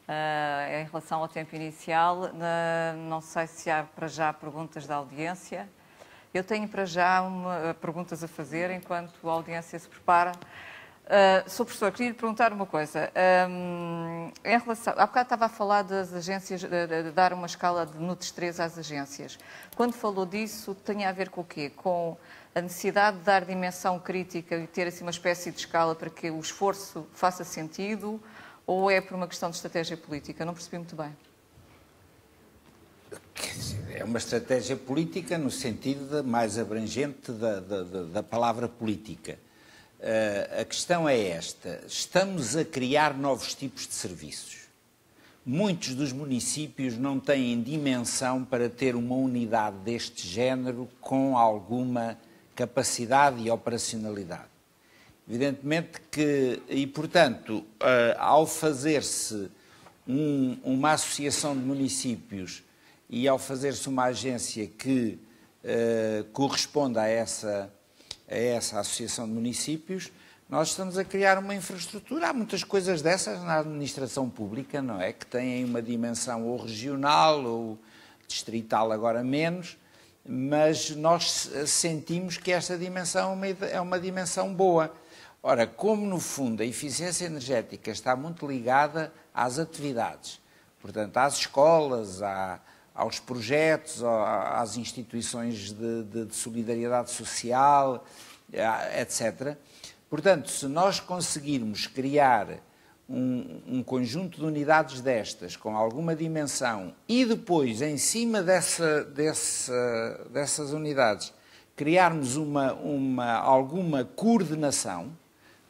em relação ao tempo inicial. Não sei se há para já perguntas da audiência. Eu tenho para já perguntas a fazer enquanto a audiência se prepara. Sr. Professor, queria lhe perguntar uma coisa. Em relação, há bocado estava a falar das agências, de dar uma escala de NUTS 3 às agências. Quando falou disso, tinha a ver com o quê? Com a necessidade de dar dimensão crítica e ter assim uma espécie de escala para que o esforço faça sentido, ou é por uma questão de estratégia política? Não percebi muito bem. É uma estratégia política no sentido mais abrangente da palavra política. A questão é esta: estamos a criar novos tipos de serviços. Muitos dos municípios não têm dimensão para ter uma unidade deste género com alguma capacidade e operacionalidade. Evidentemente que, e portanto, ao fazer-se uma associação de municípios e ao fazer-se uma agência que corresponda a essa associação de municípios, nós estamos a criar uma infraestrutura. Há muitas coisas dessas na administração pública, não é? Que têm uma dimensão ou regional ou distrital, agora menos, mas nós sentimos que esta dimensão é uma dimensão boa. Ora, como no fundo a eficiência energética está muito ligada às atividades, portanto, às escolas, aos projetos, às instituições de solidariedade social, etc. Portanto, se nós conseguirmos criar um conjunto de unidades destas, com alguma dimensão, e depois, em cima dessas unidades, criarmos alguma coordenação,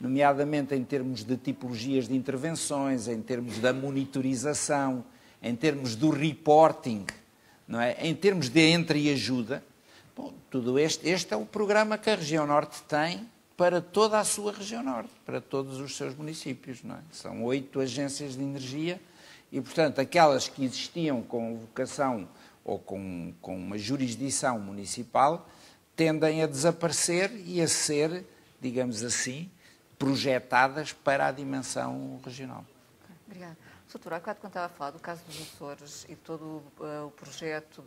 nomeadamente em termos de tipologias de intervenções, em termos da monitorização, em termos do reporting, não é? Em termos de entreajuda. Bom, tudo este é o programa que a Região Norte tem para toda a sua Região Norte, para todos os seus municípios, não é? São 8 agências de energia e, portanto, aquelas que existiam com vocação ou com uma jurisdição municipal tendem a desaparecer e a ser, digamos assim, projetadas para a dimensão regional. Obrigada. Doutora, há bocado quando estava a falar do caso dos Açores e todo o projeto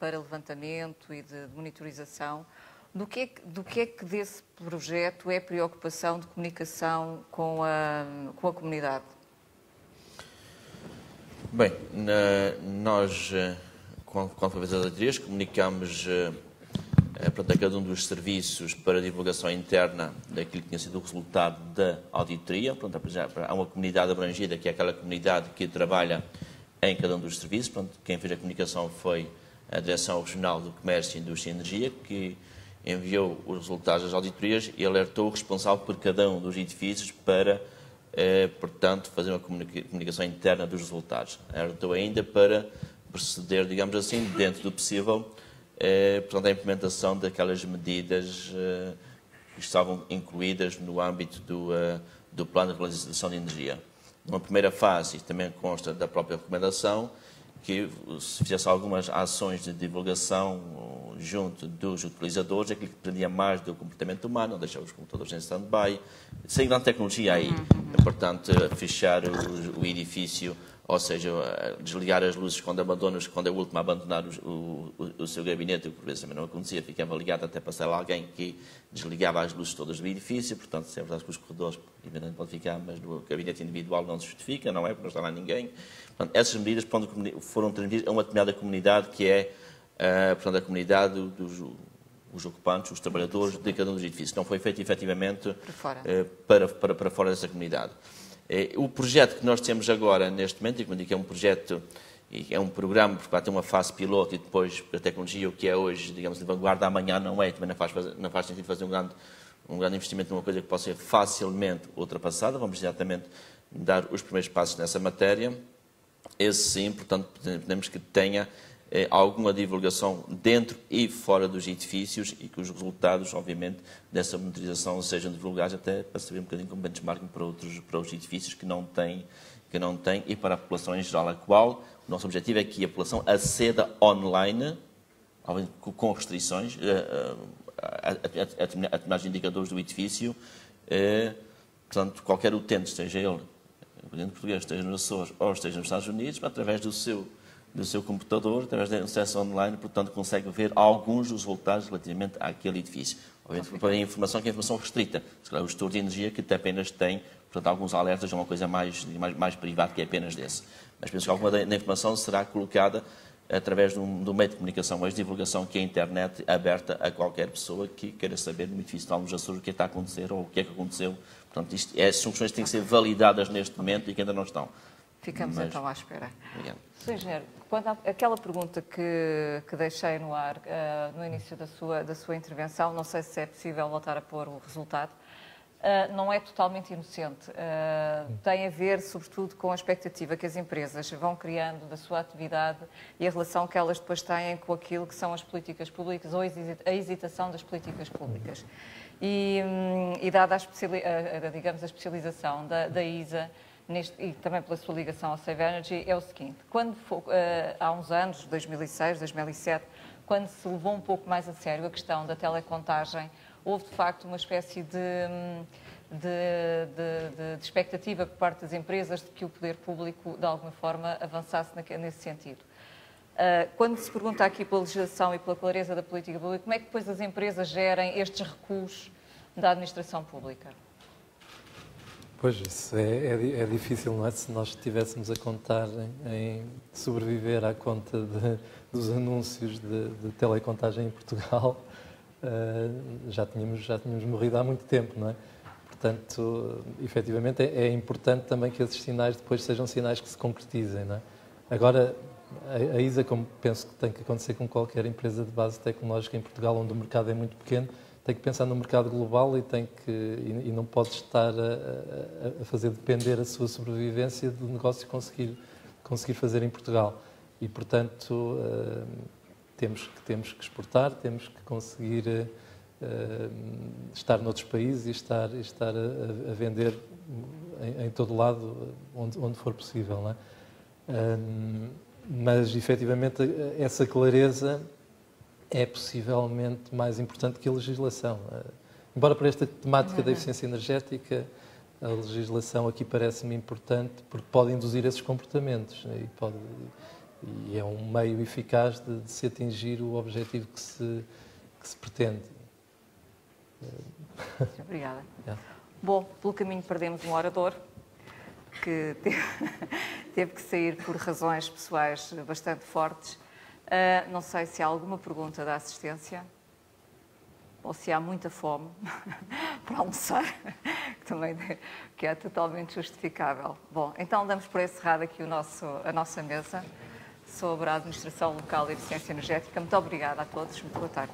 para levantamento e de monitorização, do que é que desse projeto é preocupação de comunicação com a comunidade? Bem, nós, quando foi fazer as auditorias, comunicamos a cada um dos serviços para divulgação interna daquilo que tinha sido o resultado da auditoria. Pronto, há uma comunidade abrangida, que é aquela comunidade que trabalha em cada um dos serviços. Pronto, quem fez a comunicação foi a Direção Regional do Comércio, Indústria e Energia, que enviou os resultados das auditorias e alertou o responsável por cada um dos edifícios para, portanto, fazer uma comunicação interna dos resultados. Alertou ainda para proceder, digamos assim, dentro do possível, portanto, a implementação daquelas medidas que estavam incluídas no âmbito do Plano de Realização de Energia. Numa primeira fase, isto também consta da própria recomendação, que se fizesse algumas ações de divulgação junto dos utilizadores, aquilo que dependia mais do comportamento humano, não deixar os computadores em stand-by, sem grande tecnologia aí. Portanto, fechar o edifício, ou seja, desligar as luzes quando é o último a abandonar o seu gabinete, o que por vezes também não acontecia, ficava ligado até passar lá alguém que desligava as luzes todas do edifício. Portanto, se é verdade que os corredores, evidentemente, pode ficar, mas no gabinete individual não se justifica, não é? Porque não está lá ninguém. Portanto, essas medidas foram transmitidas a uma determinada comunidade, que é portanto, a comunidade dos ocupantes, os trabalhadores de cada um dos edifícios. Não foi feito, efetivamente, para fora dessa comunidade. O projeto que nós temos agora, neste momento, e como digo, é um projeto, é um programa, porque vai ter uma fase piloto e depois a tecnologia, o que é hoje, digamos, de vanguarda, amanhã não é, também não faz sentido fazer um grande investimento numa coisa que possa ser facilmente ultrapassada. Vamos exatamente dar os primeiros passos nessa matéria. Esse sim, portanto, podemos que tenha alguma divulgação dentro e fora dos edifícios e que os resultados, obviamente, dessa monitorização sejam divulgados até para saber um bocadinho como benchmarking para os edifícios que não têm e para a população em geral, a qual o nosso objetivo é que a população aceda online, com restrições, a determinados indicadores do edifício. Portanto, qualquer utente, esteja ele presidente português, esteja nos Açores ou esteja nos Estados Unidos, através do seu computador, através do acesso online, portanto, consegue ver alguns dos resultados relativamente àquele edifício. Obviamente, para a informação que é informação restrita. Se calhar o gestor de energia, que até apenas tem, portanto, alguns alertas, é uma coisa mais privada, que é apenas desse. Mas penso que alguma da informação será colocada através de um meio de comunicação, mas de divulgação, que é a internet, aberta a qualquer pessoa que queira saber no edifício de nos Açores o que está a acontecer ou o que é que aconteceu. Portanto, são questões que têm que ser validadas neste momento e que ainda não estão. Ficamos então à espera. Obrigado. Sr. Engenheiro, aquela pergunta que deixei no ar no início da sua intervenção, não sei se é possível voltar a pôr o resultado, não é totalmente inocente. Tem a ver, sobretudo, com a expectativa que as empresas vão criando da sua atividade e a relação que elas depois têm com aquilo que são as políticas públicas ou a hesitação das políticas públicas. E dada digamos, a especialização da ISA, e também pela sua ligação ao Save Energy, é o seguinte: há uns anos, 2006, 2007, quando se levou um pouco mais a sério a questão da telecontagem, houve de facto uma espécie de expectativa por parte das empresas de que o poder público, de alguma forma, avançasse nesse sentido. Quando se pergunta aqui pela legislação e pela clareza da política pública, como é que depois as empresas gerem estes recuos da administração pública? Pois, isso é difícil, não é? Se nós estivéssemos a contar em sobreviver à conta dos anúncios de telecontagem em Portugal, já tínhamos morrido há muito tempo, não é? Portanto, efetivamente, é importante também que esses sinais depois sejam sinais que se concretizem, não é? Agora, a ISA, como penso que tem que acontecer com qualquer empresa de base tecnológica em Portugal, onde o mercado é muito pequeno, tem que pensar no mercado global e não pode estar a fazer depender a sua sobrevivência do negócio conseguir fazer em Portugal. E, portanto, temos que exportar, temos que conseguir estar noutros países e estar a vender em todo lado onde for possível, não é? Mas, efetivamente, essa clareza é possivelmente mais importante que a legislação. Embora para esta temática da eficiência energética, a legislação aqui parece-me importante porque pode induzir esses comportamentos, né? E é um meio eficaz de se atingir o objetivo que se pretende. Obrigada. É. Bom, pelo caminho perdemos um orador que teve que sair por razões pessoais bastante fortes. Não sei se há alguma pergunta da assistência ou se há muita fome para almoçar, que é totalmente justificável. Bom, então damos por encerrado aqui a nossa mesa sobre a administração local e eficiência energética. Muito obrigada a todos. Muito boa tarde.